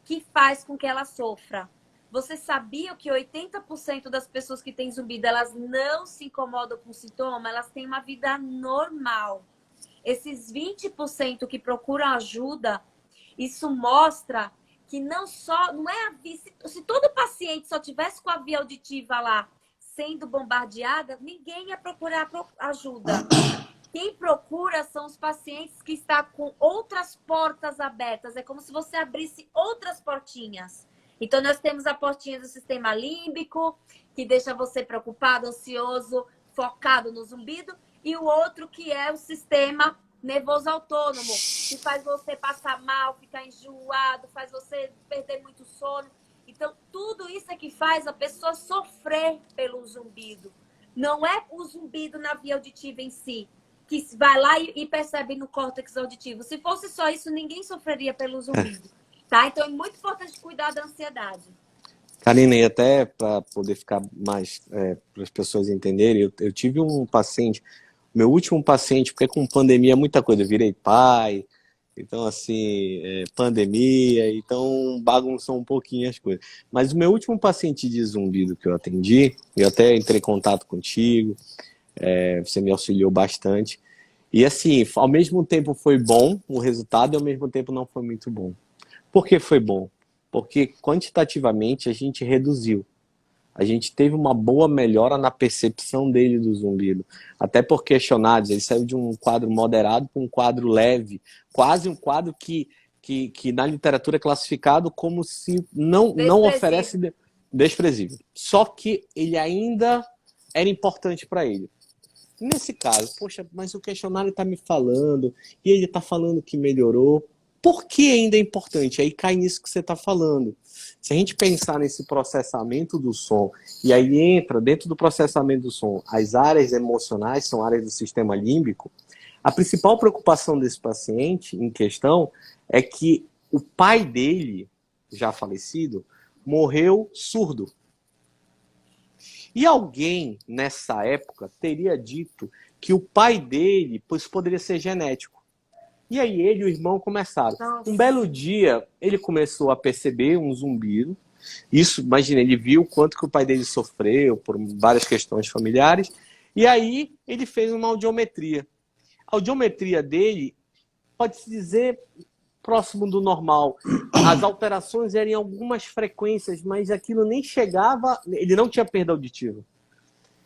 que faz com que ela sofra. Você sabia que 80% das pessoas que têm zumbido, elas não se incomodam com sintoma, elas têm uma vida normal. Esses 20% que procuram ajuda, isso mostra que não é se todo paciente só tivesse com a via auditiva lá sendo bombardeada, ninguém ia procurar ajuda. Quem procura são os pacientes que estão com outras portas abertas. É como se você abrisse outras portinhas. Então, nós temos a portinha do sistema límbico, que deixa você preocupado, ansioso, focado no zumbido. E o outro que é o sistema nervoso autônomo, que faz você passar mal, ficar enjoado, faz você perder muito sono. Então, tudo isso é que faz a pessoa sofrer pelo zumbido. Não é o zumbido na via auditiva em si, que vai lá e percebe no córtex auditivo. Se fosse só isso, ninguém sofreria pelo zumbido. Tá? Então, é muito importante cuidar da ansiedade. Karina, e até para poder ficar mais, para as pessoas entenderem, eu tive um paciente, meu último paciente, porque com pandemia muita coisa, eu virei pai, então assim, pandemia, então bagunçou um pouquinho as coisas. Mas o meu último paciente de zumbido que eu atendi, eu até entrei em contato contigo, você me auxiliou bastante, e assim, ao mesmo tempo foi bom o resultado e ao mesmo tempo não foi muito bom. Por que foi bom? Porque quantitativamente a gente reduziu. A gente teve uma boa melhora na percepção dele do zumbido. Até por questionários, ele saiu de um quadro moderado para um quadro leve. Quase um quadro que na literatura é classificado como se não oferece desprezível. Só que ele ainda era importante para ele. Nesse caso, poxa, mas o questionário está me falando, e ele está falando que melhorou. Por que ainda é importante? Aí cai nisso que você está falando. Se a gente pensar nesse processamento do som, e aí entra dentro do processamento do som, as áreas emocionais são áreas do sistema límbico, a principal preocupação desse paciente em questão é que o pai dele, já falecido, morreu surdo. E alguém, nessa época, teria dito que o pai dele poderia ser genético. E aí ele e o irmão começaram. Nossa. Um belo dia, ele começou a perceber um zumbido. Isso, imagina, ele viu o quanto que o pai dele sofreu por várias questões familiares. E aí ele fez uma audiometria. A audiometria dele, pode-se dizer, próximo do normal. As alterações eram em algumas frequências, mas aquilo nem chegava... Ele não tinha perda auditiva.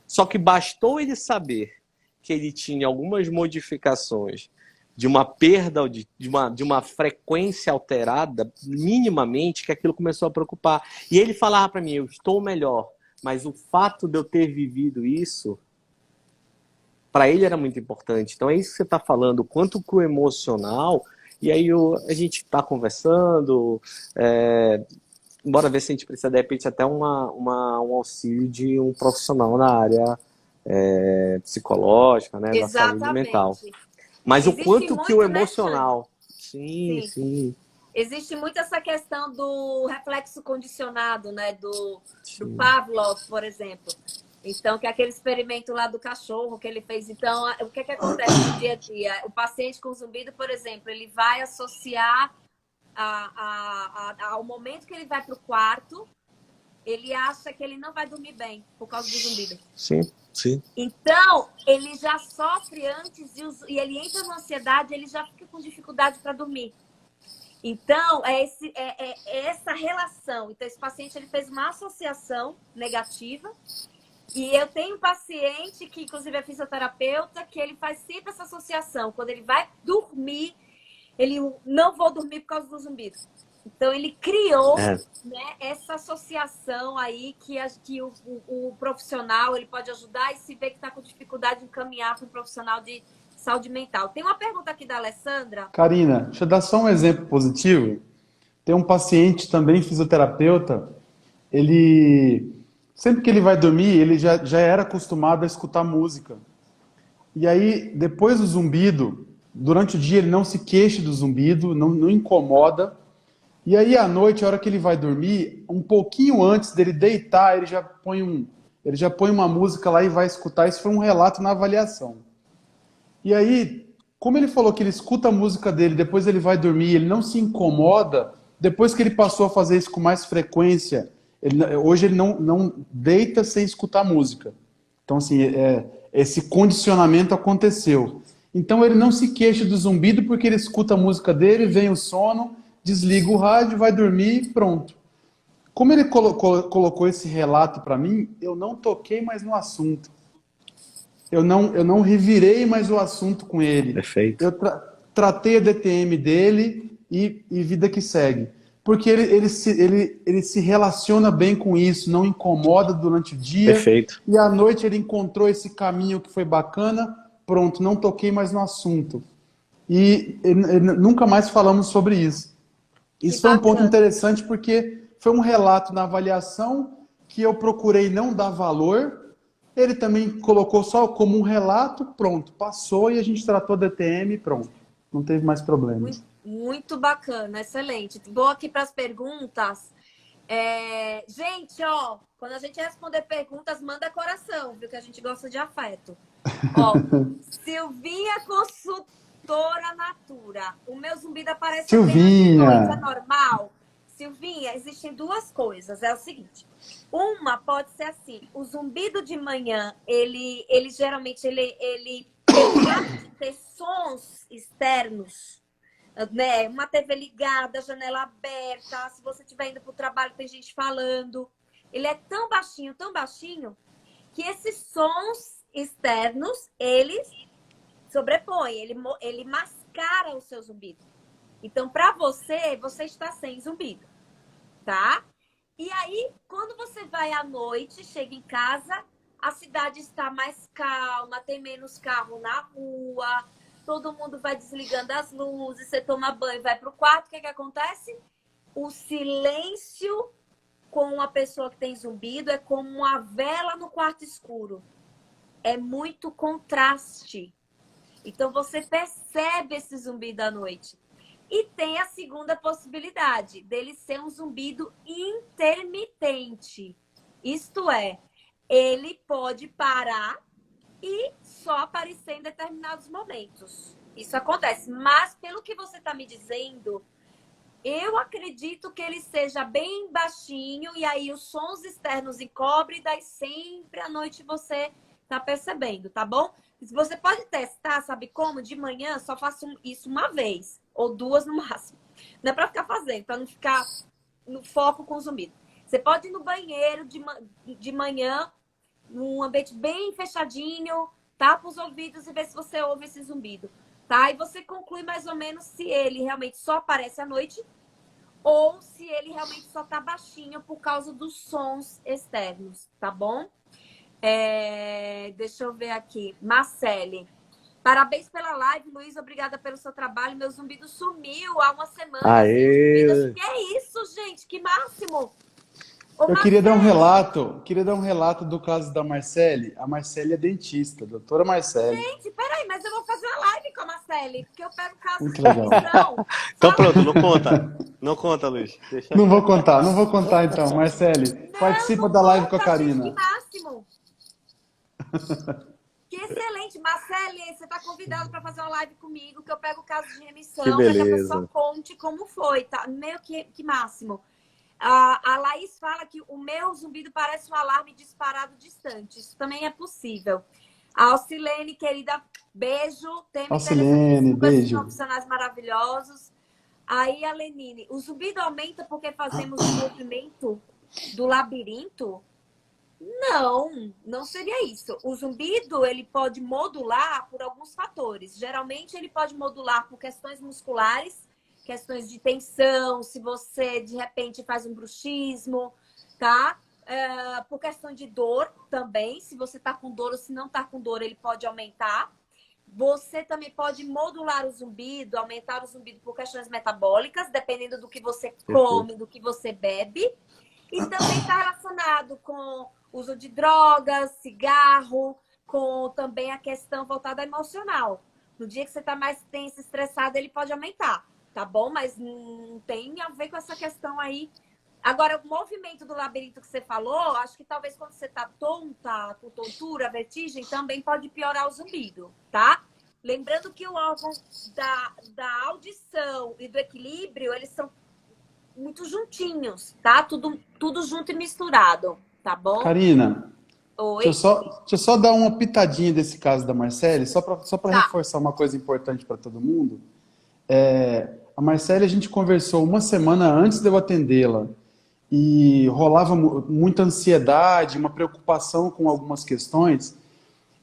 Só que bastou ele saber que ele tinha algumas modificações de uma perda, de uma frequência alterada, minimamente, que aquilo começou a preocupar. E ele falava para mim, eu estou melhor, mas o fato de eu ter vivido isso, para ele era muito importante. Então é isso que você está falando, quanto que o emocional, e aí a gente está conversando, bora ver se a gente precisa, de repente, até um auxílio de um profissional na área psicológica, né, da saúde mental. Exatamente. Mas o Existe quanto que o muito, né, emocional... Sim. Sim. Existe muito essa questão do reflexo condicionado, né? Do Sim. Pavlov, por exemplo. Então, que é aquele experimento lá do cachorro que ele fez. Então, o que acontece no dia a dia? O paciente com zumbido, por exemplo, ele vai associar ao momento que ele vai para o quarto, ele acha que ele não vai dormir bem por causa do zumbido. Sim. Então, ele já sofre antes e ele entra na ansiedade, ele já fica com dificuldade para dormir. Então, é essa relação. Então, esse paciente ele fez uma associação negativa. E eu tenho um paciente que, inclusive, é fisioterapeuta, que ele faz sempre essa associação. Quando ele vai dormir, ele não vou dormir por causa do zumbido. Então, ele criou né, essa associação aí que o profissional ele pode ajudar e se vê que está com dificuldade de encaminhar para um profissional de saúde mental. Tem uma pergunta aqui da Alessandra. Karina, deixa eu dar só um exemplo positivo. Tem um paciente também fisioterapeuta, ele sempre que ele vai dormir, ele já era acostumado a escutar música. E aí, depois do zumbido, durante o dia ele não se queixa do zumbido, não incomoda. E aí, à noite, a hora que ele vai dormir, um pouquinho antes dele deitar, ele já põe uma música lá e vai escutar. Isso foi um relato na avaliação. E aí, como ele falou que ele escuta a música dele, depois ele vai dormir, ele não se incomoda, depois que ele passou a fazer isso com mais frequência, hoje ele não deita sem escutar música. Então, assim, esse condicionamento aconteceu. Então, ele não se queixa do zumbido porque ele escuta a música dele, vem o sono, desliga o rádio, vai dormir e pronto. Como ele colocou esse relato para mim, eu não toquei mais no assunto. Eu não revirei mais o assunto com ele. Perfeito. Eu tratei a DTM dele e vida que segue. Porque ele se relaciona bem com isso, não incomoda durante o dia. Perfeito. E à noite ele encontrou esse caminho que foi bacana, pronto, não toquei mais no assunto. E nunca mais falamos sobre isso. Isso foi um ponto interessante porque foi um relato na avaliação que eu procurei não dar valor. Ele também colocou só como um relato, pronto, passou e a gente tratou a DTM e pronto. Não teve mais problemas. Muito bacana, excelente. Vou aqui para as perguntas. Gente, ó, quando a gente responder perguntas, manda coração, viu? Que a gente gosta de afeto. Ó, Silvinha Consultora Natura. O meu zumbido aparece Silvinha. apenas de noite, é normal? Silvinha, existem duas coisas. É o seguinte. Uma pode ser assim. O zumbido de manhã, ele geralmente pode ter sons externos, né? Uma TV ligada, janela aberta. Se você estiver indo para o trabalho, tem gente falando. Ele é tão baixinho, que esses sons externos, eles sobrepõem, ele mascara o seu zumbido. Então, para você está sem zumbido, tá? E aí, quando você vai à noite, chega em casa, a cidade está mais calma, tem menos carro na rua, todo mundo vai desligando as luzes, você toma banho, vai para o quarto, o que acontece? O silêncio com a pessoa que tem zumbido é como uma vela no quarto escuro. É muito contraste. Então, você percebe esse zumbido à noite. E tem a segunda possibilidade, dele ser um zumbido intermitente. Isto é, ele pode parar e só aparecer em determinados momentos. Isso acontece. Mas, pelo que você está me dizendo, eu acredito que ele seja bem baixinho e aí os sons externos encobrem e daí sempre à noite você está percebendo, tá bom? Você pode testar, sabe como? De manhã, só faço isso uma vez. Ou duas no máximo. Não é pra ficar fazendo, pra não ficar no foco com o zumbido. Você pode ir no banheiro de manhã, num ambiente bem fechadinho, tapa os ouvidos e vê se você ouve esse zumbido. tá? E você conclui mais ou menos se ele realmente só aparece à noite ou se ele realmente só tá baixinho por causa dos sons externos, tá bom? Deixa eu ver aqui. Marcele. Parabéns pela live, Luiz. Obrigada pelo seu trabalho. Meu zumbido sumiu há uma semana. Aê! Que é isso, gente? Que máximo! Ô, Eu queria dar um relato do caso da Marcele. A Marcele é dentista, doutora Marcele. gente, peraí, mas eu vou fazer uma live com a Marcele, porque eu pego caso Muito de legal. demissão. Então pronto, não conta. Não conta, Luiz. Deixa... Não vou contar então. Marcele, participa da live com a Karina. Gente, que máximo! Que excelente! Marcele, você está convidado para fazer uma live comigo, que eu pego o caso de remissão, Que para que a beleza. pessoa conte como foi, tá? Meio que máximo. A Laís fala que o meu zumbido parece um alarme disparado distante. Isso também é possível. A Alcilene, querida, beijo. Alcilene, beijo. Profissionais maravilhosos. Aí a Lenine, o zumbido aumenta porque fazemos o movimento do labirinto? Não seria isso. O zumbido, ele pode modular por alguns fatores. Geralmente, ele pode modular por questões musculares, questões de tensão, se você, de repente, faz um bruxismo, tá? Por questão de dor também. Se você tá com dor ou se não tá com dor, ele pode aumentar. Você também pode modular o zumbido, aumentar o zumbido por questões metabólicas, dependendo do que você come, do que você bebe. E também está relacionado com uso de drogas, cigarro, com também a questão voltada emocional. No dia que você está mais tenso, estressado, ele pode aumentar, tá bom? Mas não tem a ver com essa questão aí. Agora, o movimento do labirinto que você falou, acho que talvez quando você está tonta, com tontura, vertigem, também pode piorar o zumbido, tá? Lembrando que o órgão da audição e do equilíbrio, eles são muito juntinhos, tá? Tudo junto e misturado, tá bom? Karina, Oi? deixa eu só dar uma pitadinha desse caso da Marcele, só para reforçar uma coisa importante para todo mundo. A Marcele, a gente conversou uma semana antes de eu atendê-la e rolava muita ansiedade, uma preocupação com algumas questões,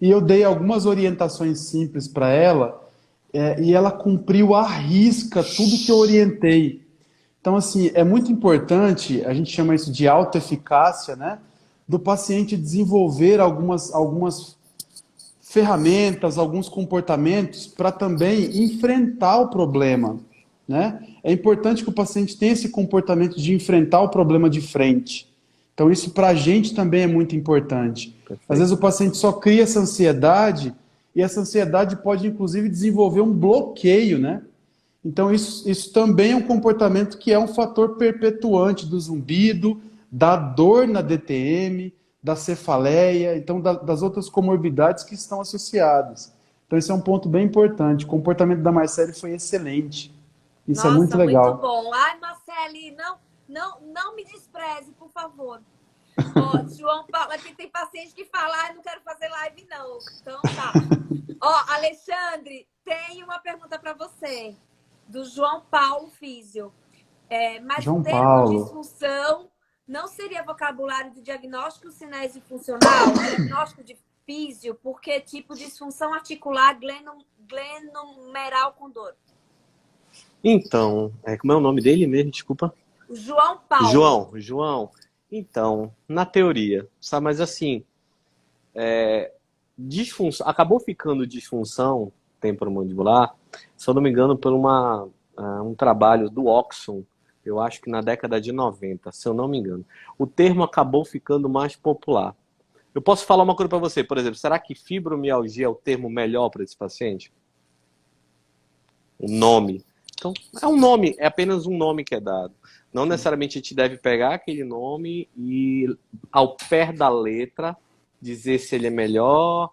e eu dei algumas orientações simples para ela, e ela cumpriu à risca tudo que eu orientei. Então, assim, é muito importante, a gente chama isso de autoeficácia, né? Do paciente desenvolver algumas ferramentas, alguns comportamentos para também enfrentar o problema, né? É importante que o paciente tenha esse comportamento de enfrentar o problema de frente. Então, isso para a gente também é muito importante. Perfeito. Às vezes o paciente só cria essa ansiedade e essa ansiedade pode, inclusive, desenvolver um bloqueio, né? Então, isso também é um comportamento que é um fator perpetuante do zumbido, da dor na DTM, da cefaleia, então das outras comorbidades que estão associadas. Então, esse é um ponto bem importante. O comportamento da Marcele foi excelente. Isso Nossa, é muito legal. Muito bom. Ai, Marcele, não me despreze, por favor. Ó, João Paulo, aqui tem paciente que fala, não quero fazer live, não. Então, tá. Ó, Alexandre, tem uma pergunta para você. Do João Paulo Físio. Mas João o termo Paulo. disfunção não seria vocabulário de diagnóstico cinésio funcional, diagnóstico de físio, porque tipo disfunção articular glenomeral com dor? Então, como é o nome dele mesmo? Desculpa. João Paulo. João. Então, na teoria, sabe, mas assim, disfunção, acabou ficando disfunção temporomandibular, se eu não me engano, por um trabalho do Oxon, eu acho que na década de 90, se eu não me engano. O termo acabou ficando mais popular. Eu posso falar uma coisa para você, por exemplo, será que fibromialgia é o termo melhor para esse paciente? O nome. Então, é um nome, é apenas um nome que é dado. Não necessariamente a gente deve pegar aquele nome e, ao pé da letra, dizer se ele é melhor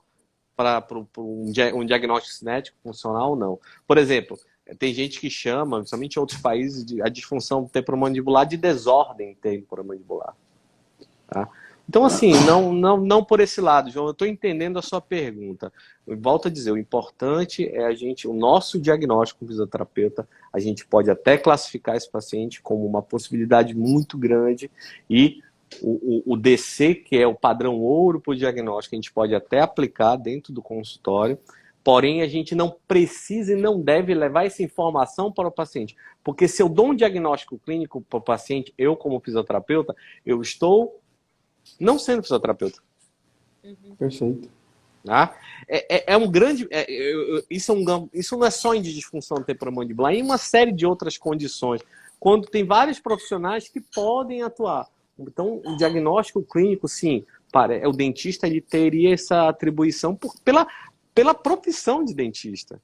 para um diagnóstico cinético funcional ou não. Por exemplo, tem gente que chama, principalmente em outros países, a disfunção temporomandibular de desordem temporomandibular. Tá? Então, assim, não por esse lado, João, eu estou entendendo a sua pergunta. Eu volto a dizer, o importante é o nosso diagnóstico como fisioterapeuta, a gente pode até classificar esse paciente como uma possibilidade muito grande e o DC, que é o padrão ouro para o diagnóstico, a gente pode até aplicar dentro do consultório, Porém, a gente não precisa e não deve levar essa informação para o paciente. Porque se eu dou um diagnóstico clínico para o paciente, eu como fisioterapeuta, eu estou não sendo fisioterapeuta. Perfeito. Tá? É um grande... isso não é só em disfunção temporomandibular, é em uma série de outras condições. Quando tem vários profissionais que podem atuar. Então, o diagnóstico clínico, sim, o dentista ele teria essa atribuição pela profissão de dentista.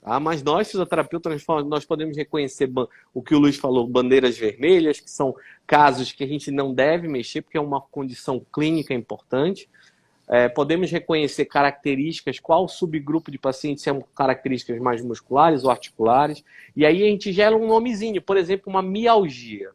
Tá? Mas nós, fisioterapeutas, nós podemos reconhecer o que o Luiz falou, bandeiras vermelhas, que são casos que a gente não deve mexer, porque é uma condição clínica importante. Podemos reconhecer características, qual subgrupo de pacientes são características mais musculares ou articulares. E aí a gente gera um nomezinho, por exemplo, uma mialgia.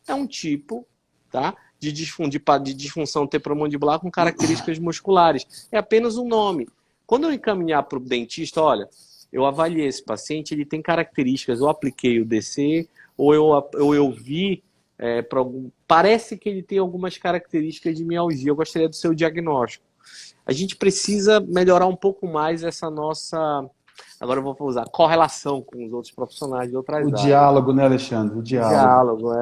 É um tipo, tá, de disfunção temporomandibular com características musculares. É apenas um nome. Quando eu encaminhar para o dentista, olha, eu avaliei esse paciente, ele tem características, eu apliquei o DC, ou eu vi, parece que ele tem algumas características de mialgia, eu gostaria do seu diagnóstico. A gente precisa melhorar um pouco mais essa nossa, agora eu vou usar, correlação com os outros profissionais de outras áreas. O diálogo, né, Alexandre? O diálogo,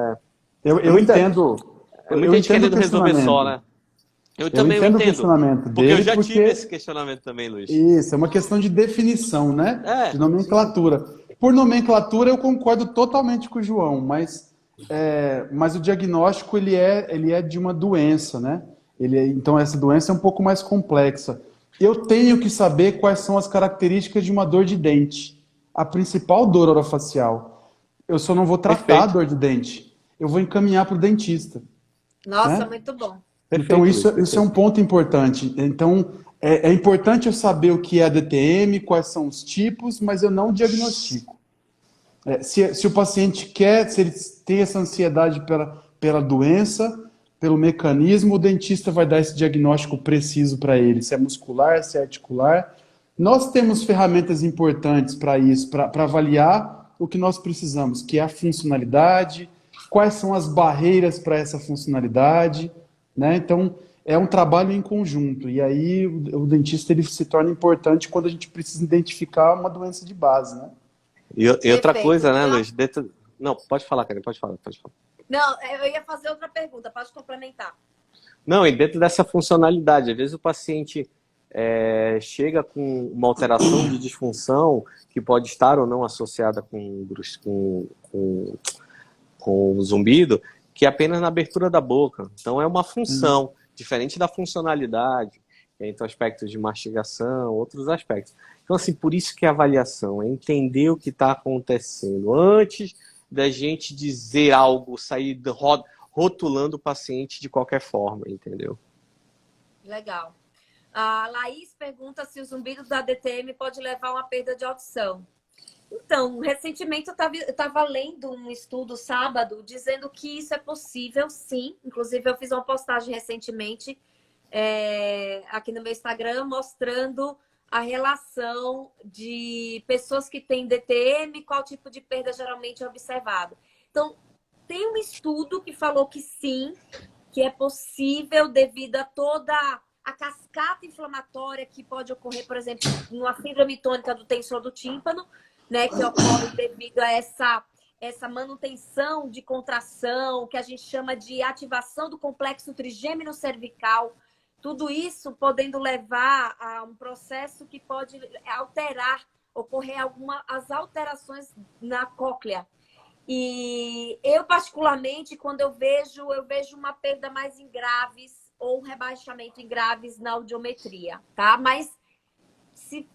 Eu entendo. Muita gente querendo resolver só, né? Eu também entendo o questionamento porque dele, eu já tive esse questionamento também, Luiz. Isso, é uma questão de definição, né? De nomenclatura. Por nomenclatura, eu concordo totalmente com o João, mas o diagnóstico ele é de uma doença, né? Então, essa doença é um pouco mais complexa. Eu tenho que saber quais são as características de uma dor de dente. A principal dor orofacial. Eu só não vou tratar a dor de dente. Eu vou encaminhar para o dentista. Nossa, né? muito bom. Então, isso é um ponto importante. Então, é importante eu saber o que é a DTM, quais são os tipos, mas eu não diagnostico. Se o paciente se ele tem essa ansiedade pela doença, pelo mecanismo, o dentista vai dar esse diagnóstico preciso para ele, se é muscular, se é articular. Nós temos ferramentas importantes para isso, para avaliar o que nós precisamos, que é a funcionalidade, quais são as barreiras para essa funcionalidade, né? Então, é um trabalho em conjunto, e aí o dentista ele se torna importante quando a gente precisa identificar uma doença de base, né? E outra coisa, né, Luiz? Não, pode falar, Karen, pode falar. Não, eu ia fazer outra pergunta, pode complementar. Não, e dentro dessa funcionalidade, às vezes o paciente chega com uma alteração de disfunção que pode estar ou não associada com o zumbido, que é apenas na abertura da boca. Então é uma função, diferente da funcionalidade, entre aspectos de mastigação, outros aspectos. Então, assim, por isso que a avaliação é entender o que está acontecendo antes da gente dizer algo, sair rotulando o paciente de qualquer forma, entendeu? Legal. A Laís pergunta se o zumbido da DTM pode levar a uma perda de audição. Então, recentemente eu estava lendo um estudo sábado dizendo que isso é possível, sim. Inclusive, eu fiz uma postagem recentemente aqui no meu Instagram mostrando a relação de pessoas que têm DTM, qual tipo de perda geralmente é observado. Então, tem um estudo que falou que sim, que é possível devido a toda a cascata inflamatória que pode ocorrer, por exemplo, numa síndrome tônica do tensor do tímpano, né, que ocorre devido a essa manutenção de contração, que a gente chama de ativação do complexo trigêmino cervical. Tudo isso podendo levar a um processo que pode ocorrer as alterações na cóclea. E eu, particularmente, quando eu vejo uma perda mais em graves ou um rebaixamento em graves na audiometria, tá? Mas se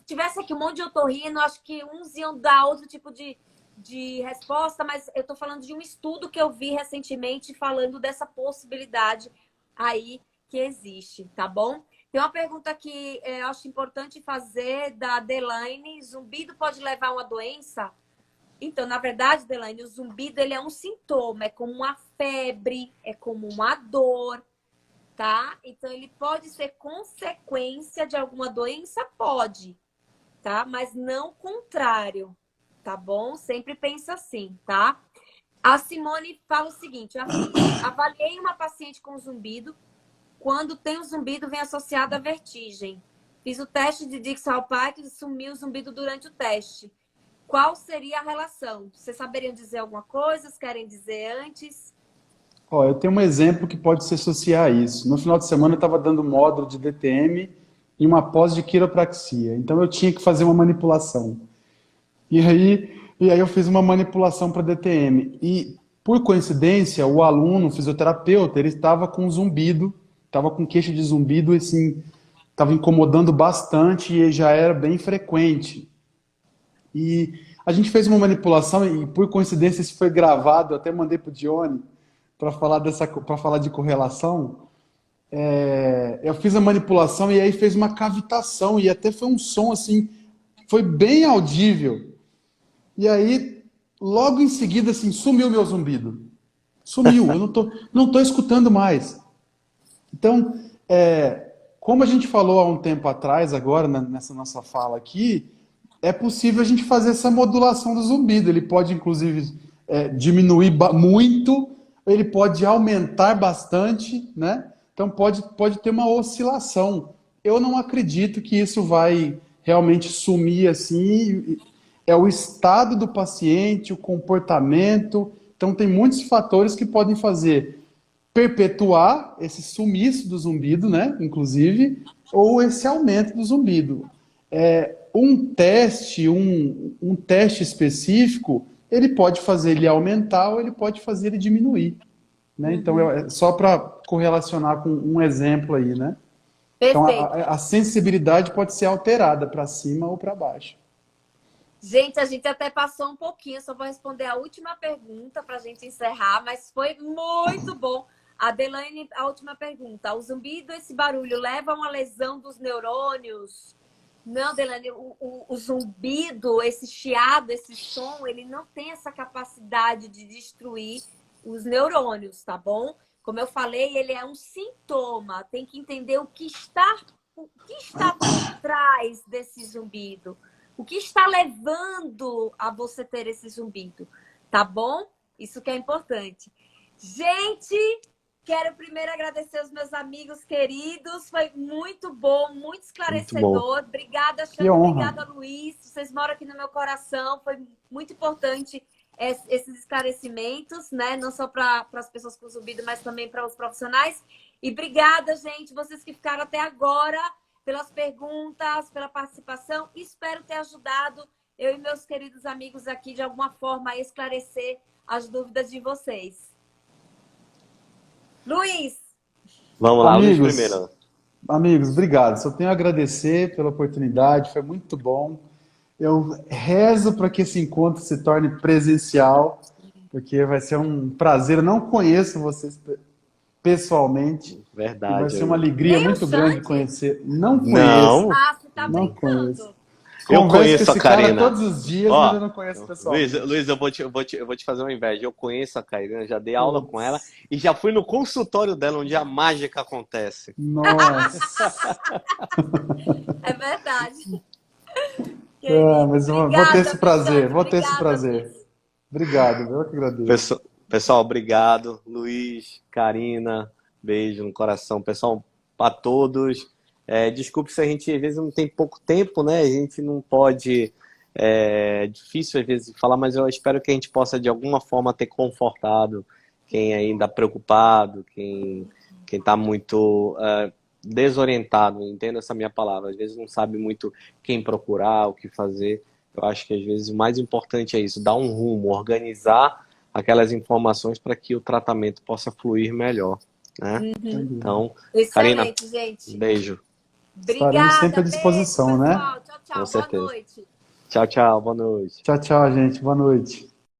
tivesse aqui um monte de otorrino, acho que uns iam dar outro tipo de resposta, mas eu tô falando de um estudo que eu vi recentemente falando dessa possibilidade aí que existe, tá bom? Tem uma pergunta que eu acho importante fazer da Delaine. Zumbido pode levar a uma doença? Então, na verdade, Delaine, o zumbido ele é um sintoma, é como uma febre, é como uma dor, tá? Então, ele pode ser consequência de alguma doença? Pode, tá? Mas não o contrário, tá bom? Sempre pensa assim, tá? A Simone fala o seguinte: avaliei uma paciente com zumbido. Quando tem o zumbido, vem associado à vertigem. Fiz o teste de Dixalpack e sumiu o zumbido durante o teste. Qual seria a relação? Vocês saberiam dizer alguma coisa? Vocês querem dizer antes? Ó, eu tenho um exemplo que pode se associar a isso. No final de semana eu estava dando módulo de DTM e uma pós de quiropraxia. Então eu tinha que fazer uma manipulação. E aí eu fiz uma manipulação para DTM. E, por coincidência, o aluno, o fisioterapeuta, ele estava com zumbido, estava com queixa de zumbido, assim, estava incomodando bastante e já era bem frequente. E a gente fez uma manipulação e, por coincidência, isso foi gravado, eu até mandei para o Dione para falar de correlação. Eu fiz a manipulação e aí fez uma cavitação e até foi um som assim, foi bem audível. E aí, logo em seguida, assim, sumiu meu zumbido. Sumiu, eu não tô escutando mais. Então, como a gente falou há um tempo atrás, agora, nessa nossa fala aqui, é possível a gente fazer essa modulação do zumbido. Ele pode, inclusive, diminuir muito, ele pode aumentar bastante, né? Então, pode ter uma oscilação. Eu não acredito que isso vai realmente sumir assim. É o estado do paciente, o comportamento. Então, tem muitos fatores que podem fazer perpetuar esse sumiço do zumbido, né? Inclusive, ou esse aumento do zumbido. Um teste específico, ele pode fazer ele aumentar ou ele pode fazer ele diminuir, né? Então, só para correlacionar com um exemplo aí, né? Então, Perfeito. a sensibilidade pode ser alterada para cima ou para baixo. Gente, a gente até passou um pouquinho, só vou responder a última pergunta para a gente encerrar, mas foi muito bom. Adelaine, a última pergunta. O zumbido, esse barulho, leva a uma lesão dos neurônios? Não, Adelaine, o zumbido, esse chiado, esse som, ele não tem essa capacidade de destruir os neurônios, tá bom? Como eu falei, ele é um sintoma. Tem que entender o que está por trás desse zumbido. O que está levando a você ter esse zumbido, tá bom? Isso que é importante. Gente, quero primeiro agradecer aos meus amigos queridos. Foi muito bom, muito esclarecedor. Muito bom. Obrigada, Que Xana. honra. Obrigada, Luiz. Vocês moram aqui no meu coração. Foi muito importante esses esclarecimentos, né? Não só para as pessoas com zumbido, mas também para os profissionais. E obrigada, gente, vocês que ficaram até agora, pelas perguntas, pela participação. Espero ter ajudado eu e meus queridos amigos aqui, de alguma forma, a esclarecer as dúvidas de vocês. Luiz! Vamos lá, Luiz Amigos, primeiro. amigos, obrigado. Só tenho a agradecer pela oportunidade, foi muito bom. Eu rezo para que esse encontro se torne presencial, porque vai ser um prazer. Eu não conheço vocês pessoalmente, e vai Verdade. ser uma alegria Nem o muito grande Xande? conhecer. Não conheço, Não, Ah, você tá não brincando. conheço. eu Converso com conheço a esse cara Karina. todos os dias, Ó, mas eu não conheço pessoalmente. Luiz, eu vou te fazer uma inveja. Eu conheço a Karina, já dei aula com ela e já fui no consultório dela, onde a mágica acontece. Nossa. É verdade. Mas eu vou ter Obrigada, esse prazer, Michele. vou ter esse Obrigada, prazer. Luiz. Obrigado, eu que agradeço. Pessoal, obrigado. Luiz, Karina, beijo no coração. Pessoal, para todos. Desculpe se a gente às vezes não tem pouco tempo, né? A gente não pode. É difícil às vezes falar, mas eu espero que a gente possa de alguma forma ter confortado quem ainda está preocupado, quem está muito desorientado, entenda essa minha palavra. Às vezes não sabe muito quem procurar, o que fazer. Eu acho que às vezes o mais importante é isso, dar um rumo, organizar aquelas informações para que o tratamento possa fluir melhor, né? Então, Karina, Excelente, gente. beijo. Estaremos sempre à Obrigada. disposição, Beijo, né? pessoal. Tchau, tchau. Com Boa certeza. noite. Tchau, tchau. Boa noite. Tchau, tchau, gente. Boa noite.